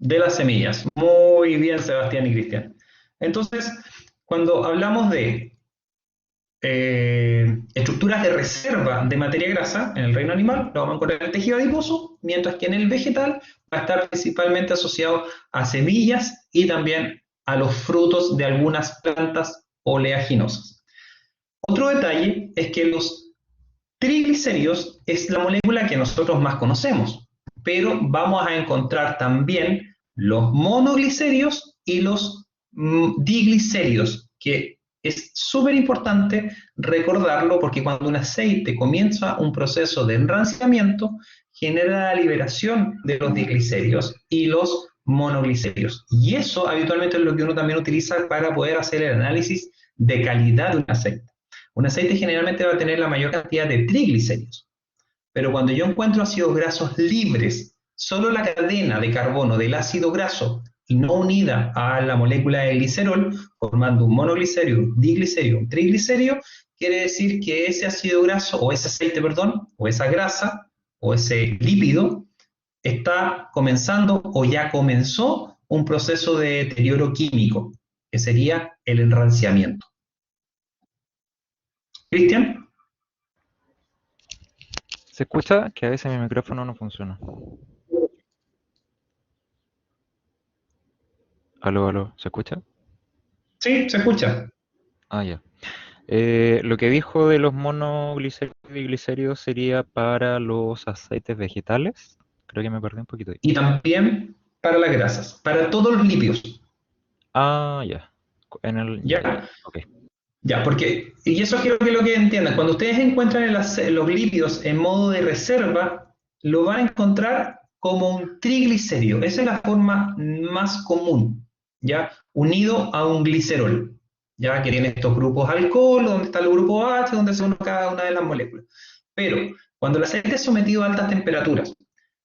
De las semillas. Muy bien, Sebastián y Cristian. Entonces, cuando hablamos de estructuras de reserva de materia grasa en el reino animal, lo vamos a encontrar en el tejido adiposo, mientras que en el vegetal va a estar principalmente asociado a semillas y también a los frutos de algunas plantas oleaginosas. Otro detalle es que los triglicéridos es la molécula que nosotros más conocemos, pero vamos a encontrar también los monoglicéridos y los diglicéridos, que es súper importante recordarlo porque cuando un aceite comienza un proceso de enranciamiento, genera la liberación de los diglicéridos y los monoglicéridos. Y eso habitualmente es lo que uno también utiliza para poder hacer el análisis de calidad de un aceite. Un aceite generalmente va a tener la mayor cantidad de triglicéridos, pero cuando yo encuentro ácidos grasos libres, solo la cadena de carbono del ácido graso y no unida a la molécula de glicerol, formando un monoglicérido, un diglicérido, un triglicérido, quiere decir que ese ácido graso, o ese aceite, perdón, o esa grasa, o ese lípido, está comenzando o ya comenzó un proceso de deterioro químico, que sería el enranciamiento. ¿Cristian? Se escucha que a veces mi micrófono no funciona. Aló, aló, ¿se escucha? Sí, se escucha. Ah, ya. Lo que dijo de los monoglicéridos y glicéridos sería para los aceites vegetales. Creo que me perdí un poquito ahí. Y también para las grasas, para todos los lípidos. Ah, ya. Ya, ya. ¿Ya? Ok. Ya, porque, y eso quiero que lo que entiendan, cuando ustedes encuentran los lípidos en modo de reserva, lo van a encontrar como un triglicérido. Esa es la forma más común, ¿ya? Unido a un glicerol, ¿ya? Que tiene estos grupos alcohol, donde está el grupo H, donde se une cada una de las moléculas. Pero cuando el aceite es sometido a altas temperaturas,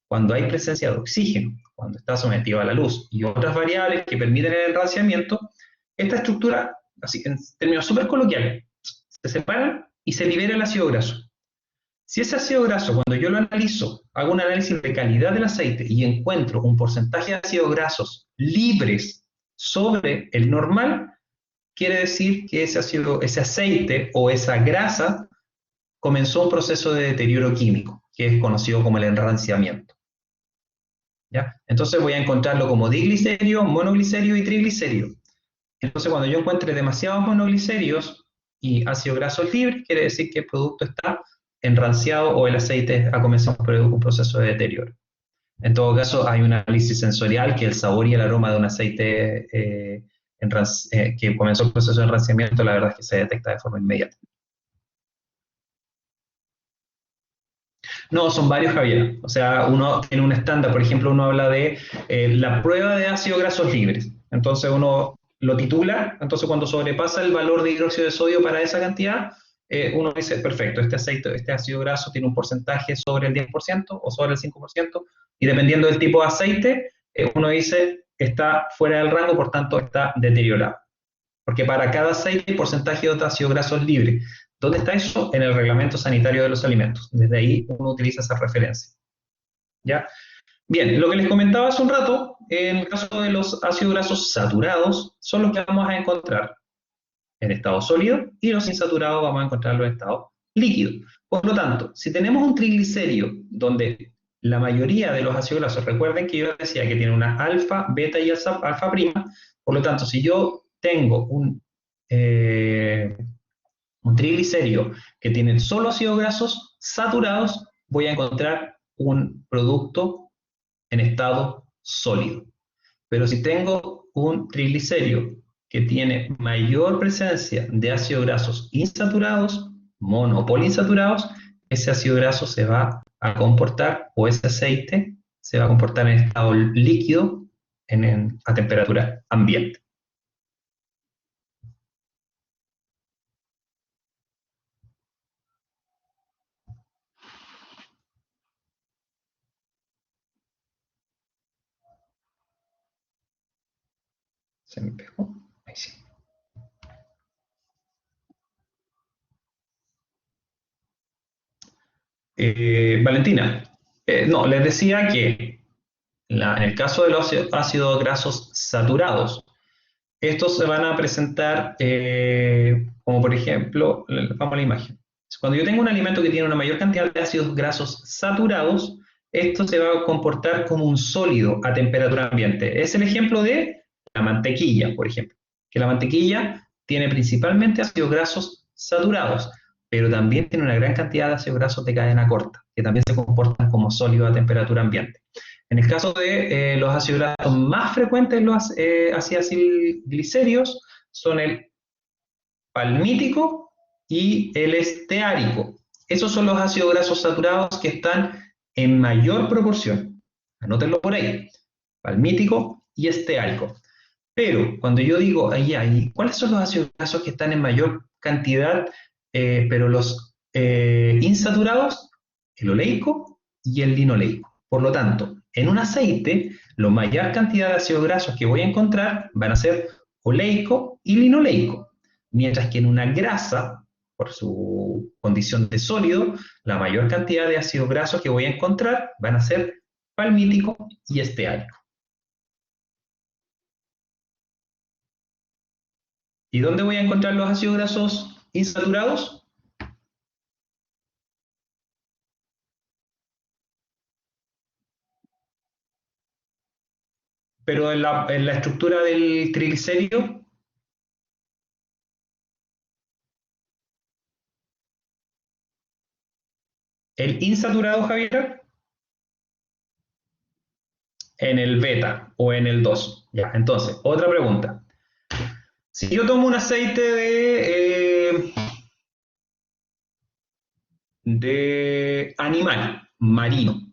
cuando hay presencia de oxígeno, cuando está sometido a la luz y otras variables que permiten el enranciamiento, esta estructura, así en términos súper coloquiales, se separan y se libera el ácido graso. Si ese ácido graso, cuando yo lo analizo, hago un análisis de calidad del aceite y encuentro un porcentaje de ácidos grasos libres sobre el normal, quiere decir que ese aceite o esa grasa comenzó un proceso de deterioro químico, que es conocido como el enranciamiento. ¿Ya? Entonces voy a encontrarlo como diglicérido, monoglicérido y triglicérido. Entonces cuando yo encuentre demasiados monoglicéridos y ácidos grasos libres, quiere decir que el producto está enranciado o el aceite ha comenzado un proceso de deterioro. En todo caso, hay un análisis sensorial que el sabor y el aroma de un aceite que comenzó el proceso de enranciamiento, la verdad es que se detecta de forma inmediata. No, son varios, Javier. O sea, uno tiene un estándar, por ejemplo, uno habla de la prueba de ácidos grasos libres. Entonces uno lo titula, entonces cuando sobrepasa el valor de hidróxido de sodio para esa cantidad, uno dice, perfecto, este aceite, este ácido graso tiene un porcentaje sobre el 10% o sobre el 5%, y dependiendo del tipo de aceite, uno dice, está fuera del rango, por tanto está deteriorado. Porque para cada aceite hay porcentaje de ácidos grasos libres. ¿Dónde está eso? En el reglamento sanitario de los alimentos. Desde ahí uno utiliza esa referencia. ¿Ya? Bien, lo que les comentaba hace un rato, en el caso de los ácidos grasos saturados, son los que vamos a encontrar en estado sólido y los insaturados vamos a encontrarlos en estado líquido. Por lo tanto, si tenemos un triglicérido donde la mayoría de los ácidos grasos, recuerden que yo decía que tiene una alfa, beta y alfa prima, por lo tanto, si yo tengo un triglicérido que tiene solo ácidos grasos saturados, voy a encontrar un producto en estado sólido. Pero si tengo un triglicérido que tiene mayor presencia de ácidos grasos insaturados, mono o poliinsaturados, ese ácido graso se va a comportar, o ese aceite se va a comportar en estado líquido a temperatura ambiente. Se me pegó. Ahí sí. Valentina, no, les decía que en el caso de los ácidos grasos saturados, estos se van a presentar como por ejemplo, vamos a la imagen. Cuando yo tengo un alimento que tiene una mayor cantidad de ácidos grasos saturados, esto se va a comportar como un sólido a temperatura ambiente. Es el ejemplo de la mantequilla, por ejemplo, que la mantequilla tiene principalmente ácidos grasos saturados, pero también tiene una gran cantidad de ácidos grasos de cadena corta, que también se comportan como sólido a temperatura ambiente. En el caso de los ácidos grasos más frecuentes, los acetylglicéridos son el palmítico y el esteárico. Esos son los ácidos grasos saturados que están en mayor proporción. Anótenlo por ahí. Palmítico y esteárico. Pero cuando yo digo ahí, ¿cuáles son los ácidos grasos que están en mayor cantidad, pero los insaturados? El oleico y el linoleico. Por lo tanto, en un aceite, la mayor cantidad de ácidos grasos que voy a encontrar van a ser oleico y linoleico. Mientras que en una grasa, por su condición de sólido, la mayor cantidad de ácidos grasos que voy a encontrar van a ser palmítico y esteárico. ¿Y dónde voy a encontrar los ácidos grasos insaturados? Pero en la estructura del triglicérido, el insaturado, Javier, en el beta o en el 2. Ya, entonces, otra pregunta. Si yo tomo un aceite de animal marino,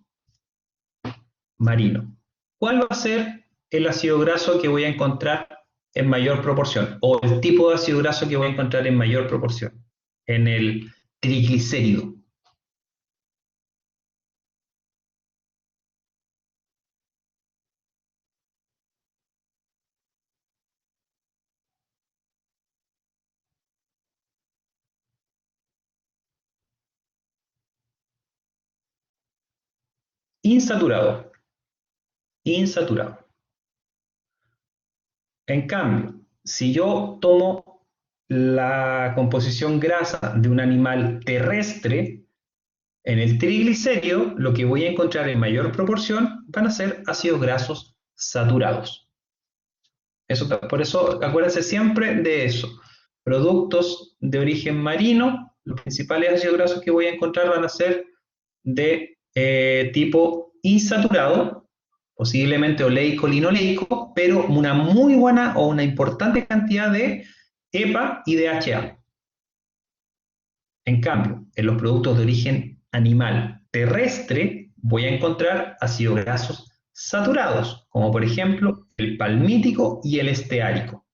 ¿cuál va a ser el ácido graso que voy a encontrar en mayor proporción? O el tipo de ácido graso que voy a encontrar en mayor proporción en el triglicérido. Insaturado. Insaturado. En cambio, si yo tomo la composición grasa de un animal terrestre, en el triglicérido lo que voy a encontrar en mayor proporción van a ser ácidos grasos saturados. Por eso, acuérdense siempre de eso. Productos de origen marino, los principales ácidos grasos que voy a encontrar van a ser de tipo insaturado, posiblemente oleico, linoleico, pero una muy buena o una importante cantidad de EPA y DHA. En cambio, en los productos de origen animal terrestre voy a encontrar ácidos grasos saturados, como por ejemplo el palmítico y el esteárico.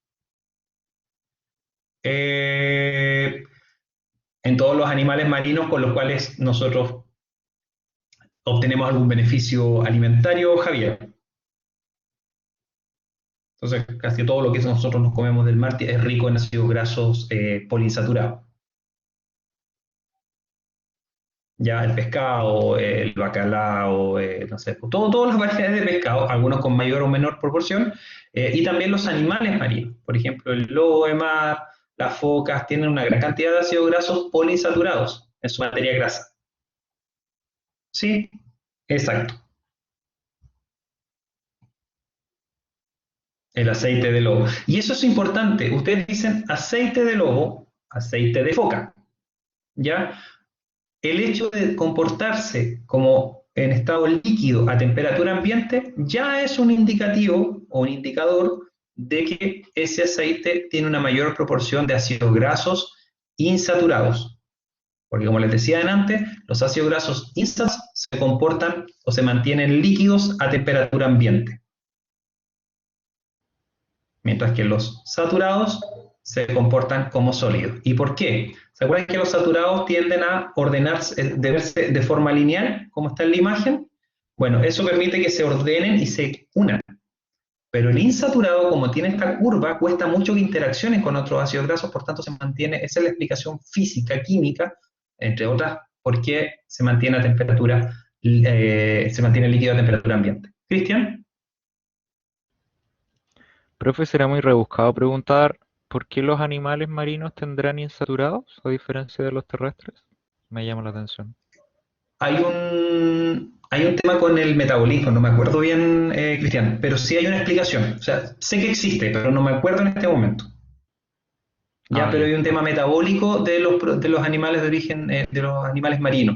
En todos los animales marinos con los cuales nosotros obtenemos algún beneficio alimentario, Javier. Entonces, casi todo lo que nosotros nos comemos del mar es rico en ácidos grasos poliinsaturados. Ya el pescado, el bacalao, no sé, todas las variedades de pescado, algunos con mayor o menor proporción, y también los animales marinos. Por ejemplo, el lobo de mar, las focas, tienen una gran cantidad de ácidos grasos poliinsaturados en su materia grasa. Sí, exacto. El aceite de lobo. Y eso es importante. Ustedes dicen aceite de lobo, aceite de foca. ¿Ya? El hecho de comportarse como en estado líquido a temperatura ambiente ya es un indicativo o un indicador de que ese aceite tiene una mayor proporción de ácidos grasos insaturados. Porque como les decía antes, los ácidos grasos insaturados se comportan o se mantienen líquidos a temperatura ambiente, mientras que los saturados se comportan como sólidos. ¿Y por qué? ¿Se acuerdan que los saturados tienden a ordenarse, de verse de forma lineal, como está en la imagen? Bueno, eso permite que se ordenen y se unan. Pero el insaturado, como tiene esta curva, cuesta mucho que interaccionen con otros ácidos grasos, por tanto se mantiene, esa es la explicación física, química, entre otras, por qué se mantiene a temperatura, se mantiene el líquido a temperatura ambiente. ¿Cristian? Profe, será muy rebuscado preguntar por qué los animales marinos tendrán insaturados a diferencia de los terrestres. Me llama la atención. Hay un tema con el metabolismo, no me acuerdo bien, Cristian, pero sí hay una explicación. O sea, sé que existe, pero no me acuerdo en este momento. Ya, Ah, pero ya, hay un tema perfecto. metabólico de los animales de origen, de los animales marinos.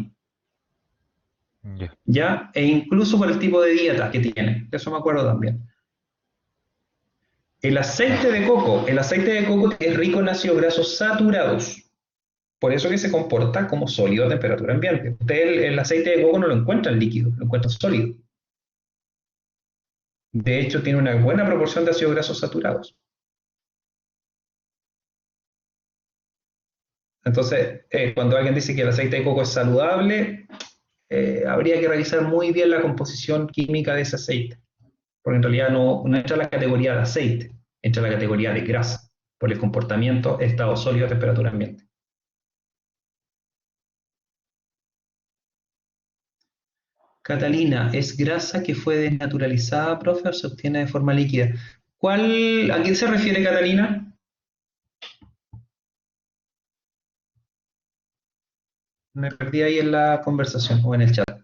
Ya. ¿Ya? E incluso por el tipo de dieta que tienen. Eso me acuerdo también. El aceite de coco es rico en ácidos grasos saturados. Por eso que se comporta como sólido a temperatura ambiente. Usted el aceite de coco no lo encuentra en líquido, lo encuentra sólido. De hecho, tiene una buena proporción de ácidos grasos saturados. Entonces, cuando alguien dice que el aceite de coco es saludable, habría que revisar muy bien la composición química de ese aceite, porque en realidad no entra en la categoría de aceite, entra en la categoría de grasa, por el comportamiento estado sólido a temperatura ambiente. Catalina, ¿es grasa que fue desnaturalizada, profe, o se obtiene de forma líquida? ¿A quién se refiere Catalina? Me perdí ahí en la conversación o en el chat.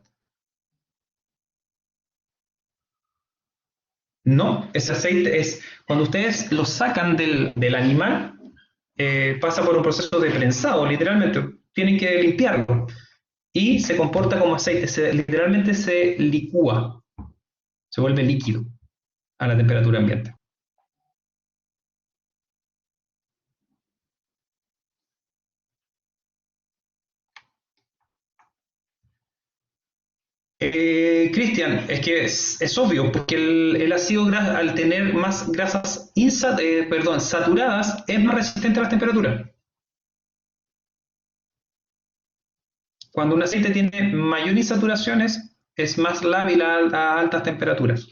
No, ese aceite es, cuando ustedes lo sacan del animal, pasa por un proceso de prensado, literalmente. Tienen que limpiarlo y se comporta como aceite, literalmente se licúa, se vuelve líquido a la temperatura ambiente. Cristian, es que es obvio, porque el ácido graso, al tener más grasas saturadas, es más resistente a las temperaturas. Cuando un aceite tiene mayor insaturaciones, es más lábil a altas temperaturas.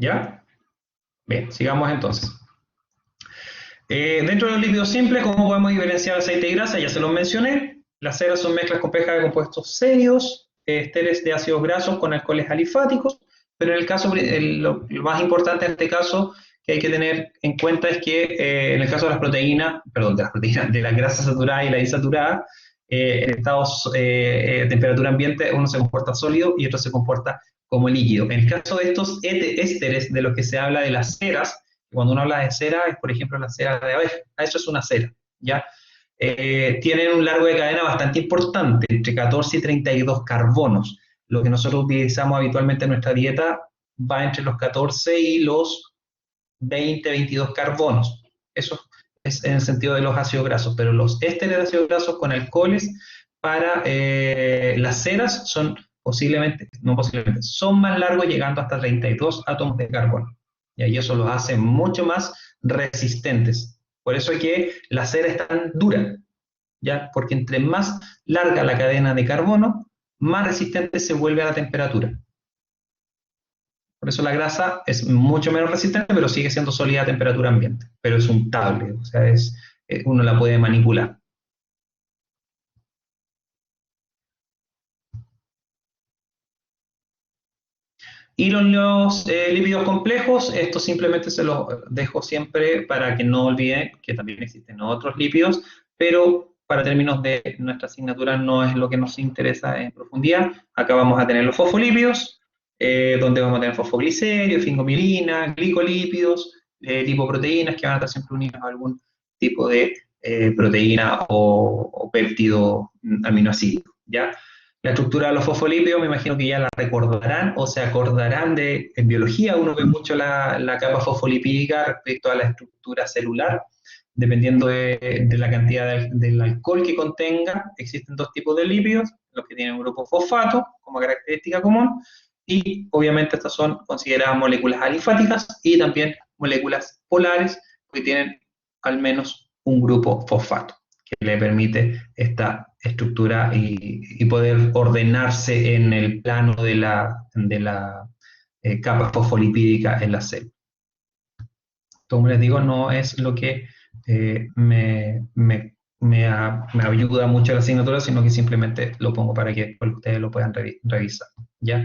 ¿Ya? Bien, sigamos entonces. Dentro de los lípidos simples, ¿cómo podemos diferenciar aceite y grasa? Ya se los mencioné. Las ceras son mezclas complejas de compuestos serios, esteres de ácidos grasos con alcoholes alifáticos, pero en el caso, lo más importante en este caso que hay que tener en cuenta es que en el caso de las proteínas, perdón, de las grasas saturadas y la insaturada, en estados de temperatura ambiente uno se comporta sólido y otro se comporta como líquido. En el caso de estos ésteres de los que se habla de las ceras, cuando uno habla de cera, es por ejemplo la cera de abeja. Eso es una cera, ¿ya? Tienen un largo de cadena bastante importante, entre 14 y 32 carbonos. Lo que nosotros utilizamos habitualmente en nuestra dieta va entre los 14 y los 20, 22 carbonos. Eso es en el sentido de los ácidos grasos, pero los ésteres de ácidos grasos con alcoholes para las ceras son son más largos, llegando hasta 32 átomos de carbono. Y ahí eso los hace mucho más resistentes. Por eso es que la cera es tan dura, ¿ya? Porque entre más larga la cadena de carbono, más resistente se vuelve a la temperatura. Por eso la grasa es mucho menos resistente, pero sigue siendo sólida a temperatura ambiente. Pero es untable, o sea, uno la puede manipular. Y los lípidos complejos, esto simplemente se los dejo siempre para que no olviden que también existen otros lípidos, pero para términos de nuestra asignatura no es lo que nos interesa en profundidad. Acá vamos a tener los fosfolípidos, donde vamos a tener fosfoglicerio, fingomilina, glicolípidos, lipoproteínas que van a estar siempre unidas a algún tipo de proteína o péptido aminoácido, ¿ya? La estructura de los fosfolípidos me imagino que ya la recordarán o se acordarán en biología uno ve mucho la capa fosfolipídica respecto a la estructura celular, dependiendo de la cantidad del alcohol que contenga. Existen dos tipos de lípidos, los que tienen un grupo fosfato como característica común, y obviamente estas son consideradas moléculas alifáticas y también moléculas polares, que tienen al menos un grupo fosfato que le permite esta estructura y poder ordenarse en el plano de la capa fosfolipídica en la célula. como les digo, no es lo que me ayuda mucho la asignatura, sino que simplemente lo pongo para que ustedes lo puedan revisar, ¿ya?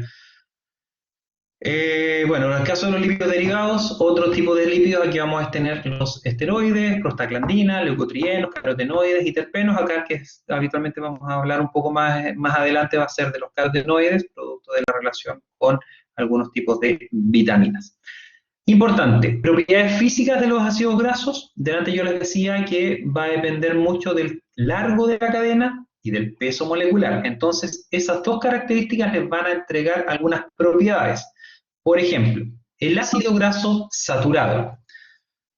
Bueno, en el caso de los lípidos derivados, otro tipo de lípidos, aquí vamos a tener los esteroides, prostaglandina, leucotrienos, carotenoides y terpenos. Acá que habitualmente vamos a hablar un poco más adelante va a ser de los carotenoides, producto de la relación con algunos tipos de vitaminas. Importante, propiedades físicas de los ácidos grasos. Delante yo les decía que va a depender mucho del largo de la cadena y del peso molecular. Entonces, esas dos características les van a entregar algunas propiedades. Por ejemplo, el ácido graso saturado.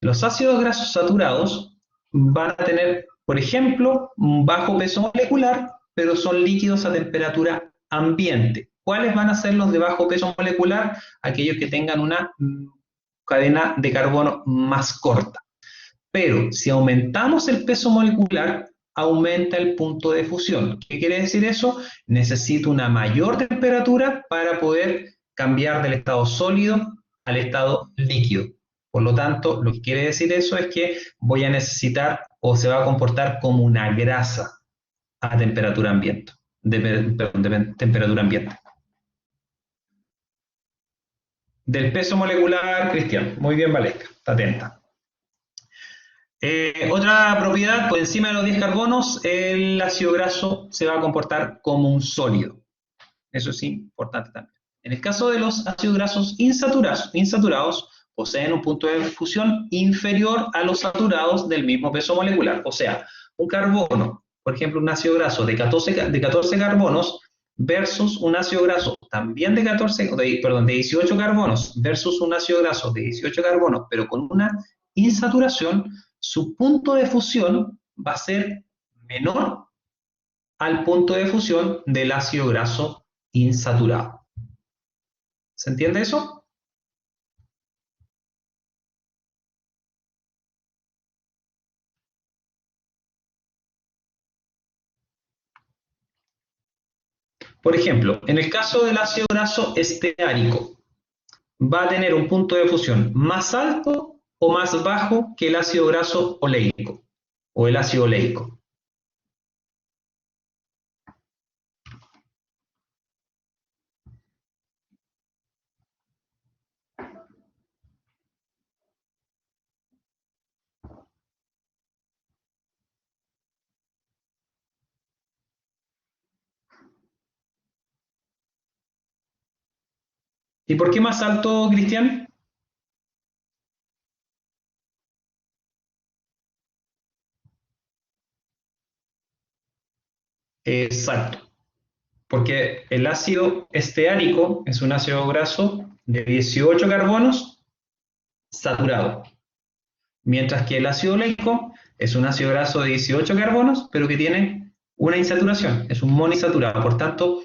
Los ácidos grasos saturados van a tener, por ejemplo, un bajo peso molecular, pero son líquidos a temperatura ambiente. ¿Cuáles van a ser los de bajo peso molecular? Aquellos que tengan una cadena de carbono más corta. Pero si aumentamos el peso molecular, aumenta el punto de fusión. ¿Qué quiere decir eso? Necesito una mayor temperatura para poder cambiar del estado sólido al estado líquido. Por lo tanto, lo que quiere decir eso es que voy a necesitar o se va a comportar como una grasa a temperatura ambiente. De temperatura ambiente. Del peso molecular, Cristian. Muy bien, Valesca. Está atenta. Otra propiedad, por encima de los 10 carbonos, el ácido graso se va a comportar como un sólido. Eso es importante también. En el caso de los ácidos grasos insaturados, poseen un punto de fusión inferior a los saturados del mismo peso molecular. O sea, un carbono, por ejemplo, un ácido graso de 14 carbonos versus un ácido graso también de 18 carbonos versus un ácido graso de 18 carbonos, pero con una insaturación, su punto de fusión va a ser menor al punto de fusión del ácido graso insaturado. ¿Se entiende eso? Por ejemplo, en el caso del ácido graso esteárico, va a tener un punto de fusión más alto o más bajo que el ácido graso oleico o el ácido oleico. ¿Y por qué más alto, Cristian? Exacto. Porque el ácido esteárico es un ácido graso de 18 carbonos saturado, mientras que el ácido oleico es un ácido graso de 18 carbonos, pero que tiene una insaturación, es un monoinsaturado. Por tanto,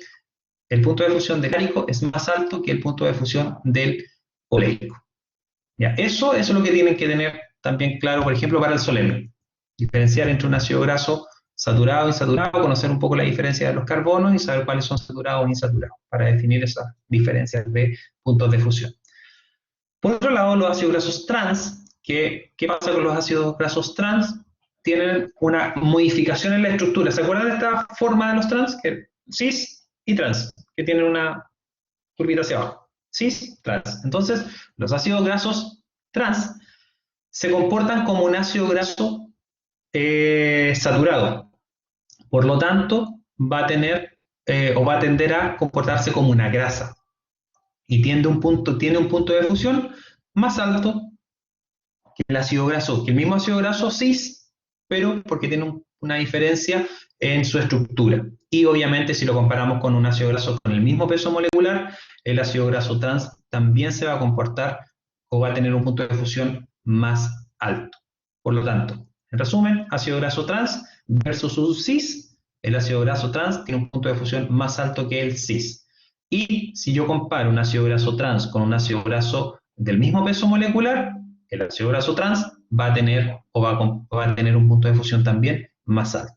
el punto de fusión del esteárico es más alto que el punto de fusión del oleico. ¿Ya? Eso es lo que tienen que tener también claro, por ejemplo, para el solemne. Diferenciar entre un ácido graso saturado e insaturado, conocer un poco la diferencia de los carbonos y saber cuáles son saturados o insaturados, para definir esas diferencias de puntos de fusión. Por otro lado, los ácidos grasos trans, ¿qué pasa con los ácidos grasos trans? Tienen una modificación en la estructura. ¿Se acuerdan de esta forma de los trans? Cis y trans, que tienen una curvita hacia abajo. Cis, trans. Entonces, los ácidos grasos trans se comportan como un ácido graso saturado. Por lo tanto, va a tener o va a tender a comportarse como una grasa. Y tiene un punto de fusión más alto que el ácido graso, que el mismo ácido graso cis, pero porque tiene una diferencia en su estructura. Y obviamente si lo comparamos con un ácido graso con el mismo peso molecular, el ácido graso trans también se va a comportar o va a tener un punto de fusión más alto. Por lo tanto, en resumen, ácido graso trans versus un cis, el ácido graso trans tiene un punto de fusión más alto que el cis. Y si yo comparo un ácido graso trans con un ácido graso del mismo peso molecular, el ácido graso trans va a tener va a tener un punto de fusión también más alto.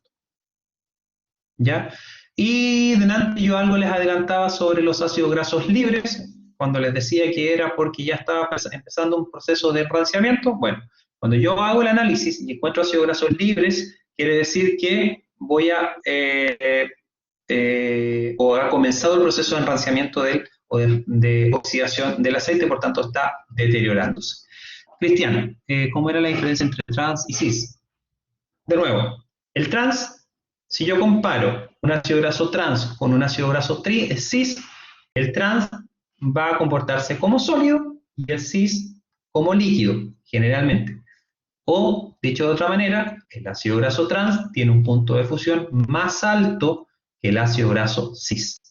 ¿Ya? Y delante yo algo les adelantaba sobre los ácidos grasos libres. cuando les decía que era porque ya estaba empezando un proceso de enranciamiento. Bueno, cuando yo hago el análisis y encuentro ácidos grasos libres, quiere decir que voy a, o ha comenzado el proceso de enranciamiento o de oxidación del aceite, por tanto está deteriorándose. Cristian, ¿cómo era la diferencia entre trans y cis? De nuevo, el trans, si yo comparo un ácido graso trans con un ácido graso cis, el trans va a comportarse como sólido y el cis como líquido, generalmente. O, dicho de otra manera, el ácido graso trans tiene un punto de fusión más alto que el ácido graso cis.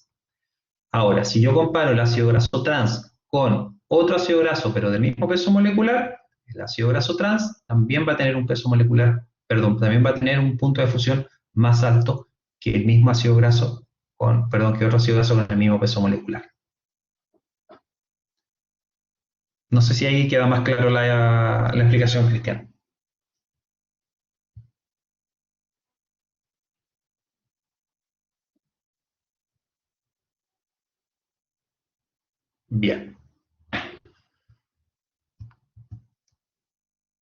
Ahora, si yo comparo el ácido graso trans con otro ácido graso, pero del mismo peso molecular, el ácido graso trans también va a tener un peso molecular, perdón, también va a tener un punto de fusión más alto que el mismo ácido graso que otro ácido graso con el mismo peso molecular. No sé si ahí queda más claro la explicación, Cristian. Bien.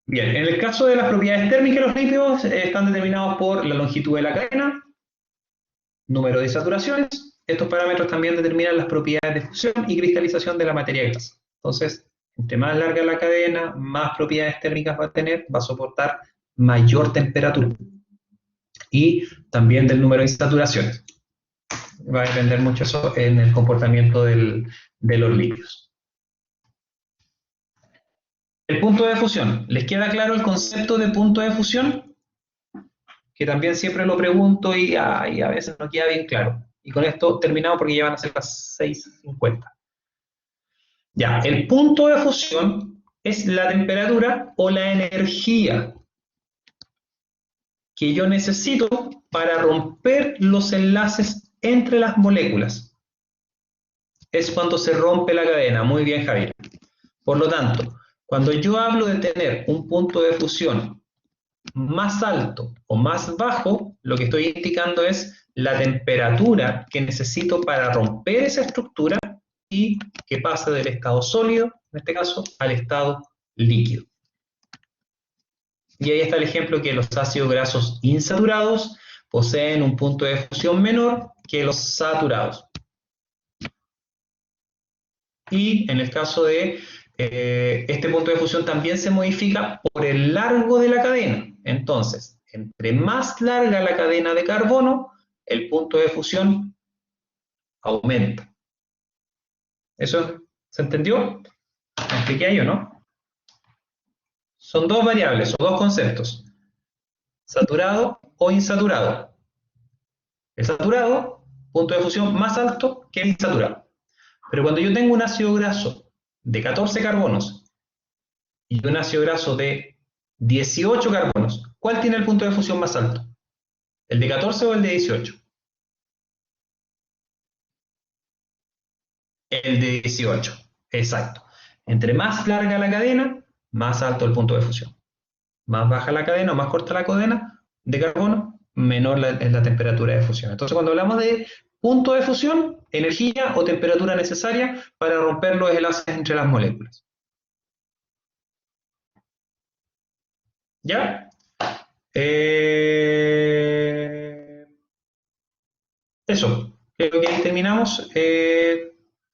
Bien, en el caso de las propiedades térmicas de los lípidos, están determinados por la longitud de la cadena, número de saturaciones. Estos parámetros también determinan las propiedades de fusión y cristalización de la materia grasa. Entonces, entre más larga la cadena, más propiedades térmicas va a tener, va a soportar mayor temperatura. Y también del número de saturaciones. Va a depender mucho eso en el comportamiento de los lípidos. El punto de fusión. ¿Les queda claro el concepto de punto de fusión? Que también siempre lo pregunto y a veces no queda bien claro. Y con esto terminamos porque ya van a ser las 6:50. Ya, el punto de fusión es la temperatura o la energía que yo necesito para romper los enlaces entre las moléculas. Es cuando se rompe la cadena. Muy bien, Javier. Por lo tanto, cuando yo hablo de tener un punto de fusión más alto o más bajo, lo que estoy indicando es la temperatura que necesito para romper esa estructura y que pase del estado sólido, en este caso, al estado líquido. Y ahí está el ejemplo que los ácidos grasos insaturados poseen un punto de fusión menor que los saturados. Y en el caso de este punto de fusión también se modifica por el largo de la cadena. Entonces, entre más larga la cadena de carbono, el punto de fusión aumenta. ¿Eso se entendió? ¿Me expliqué ahí o no? Son dos variables o dos conceptos, saturado o insaturado. El saturado, punto de fusión más alto que el insaturado. Pero cuando yo tengo un ácido graso de 14 carbonos y un ácido graso de 18 carbonos, ¿cuál tiene el punto de fusión más alto? ¿El de 14 o el de 18? El de 18, exacto. Entre más larga la cadena, más alto el punto de fusión. Más baja la cadena o más corta la cadena de carbono, menor es la temperatura de fusión. Entonces, cuando hablamos de punto de fusión, energía o temperatura necesaria para romper los enlaces entre las moléculas. ¿Ya? Eso, creo que ahí terminamos.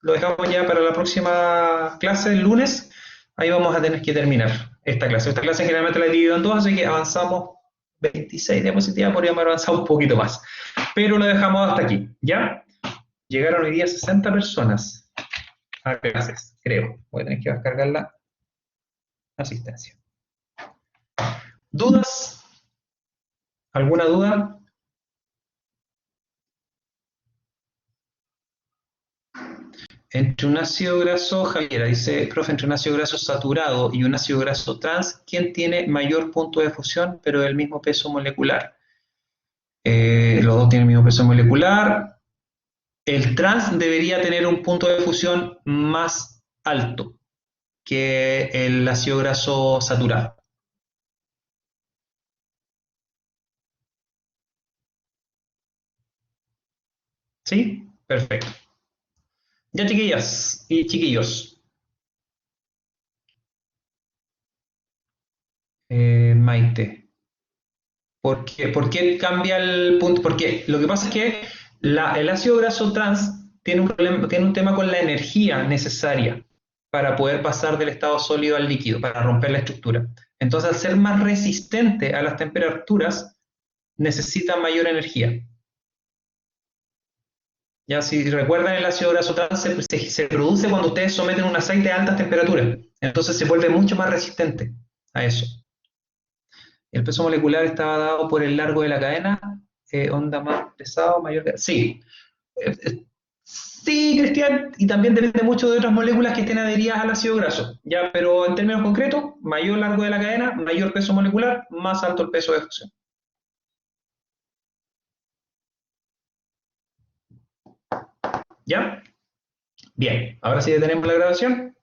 Lo dejamos ya para la próxima clase, el lunes. Ahí vamos a tener que terminar esta clase. Esta clase generalmente la he dividido en dos, así que avanzamos 26 diapositivas, podríamos avanzar un poquito más. Pero lo dejamos hasta aquí, ¿ya? Llegaron hoy día 60 personas a clases, creo. Voy a tener que descargar la asistencia. ¿Dudas? ¿Alguna duda? Entre un ácido graso, Javiera dice, profe, entre un ácido graso saturado y un ácido graso trans, ¿quién tiene mayor punto de fusión pero del mismo peso molecular? Los dos tienen el mismo peso molecular. El trans debería tener un punto de fusión más alto que el ácido graso saturado. ¿Sí? Perfecto. Ya, chiquillas y chiquillos. Maite. ¿Por qué cambia el punto? Porque lo que pasa es que el ácido graso trans tiene un problema, tiene un tema con la energía necesaria para poder pasar del estado sólido al líquido, para romper la estructura. Entonces, al ser más resistente a las temperaturas, necesita mayor energía. Ya, si recuerdan, el ácido graso trans se produce cuando ustedes someten un aceite a altas temperaturas. Entonces se vuelve mucho más resistente a eso. El peso molecular estaba dado por el largo de la cadena, onda más pesado, mayor. Sí. Sí, Cristian, y también depende mucho de otras moléculas que estén adheridas al ácido graso. Ya, pero en términos concretos, mayor largo de la cadena, mayor peso molecular, más alto el peso de fusión. ¿Ya? Bien, ahora sí detenemos la grabación.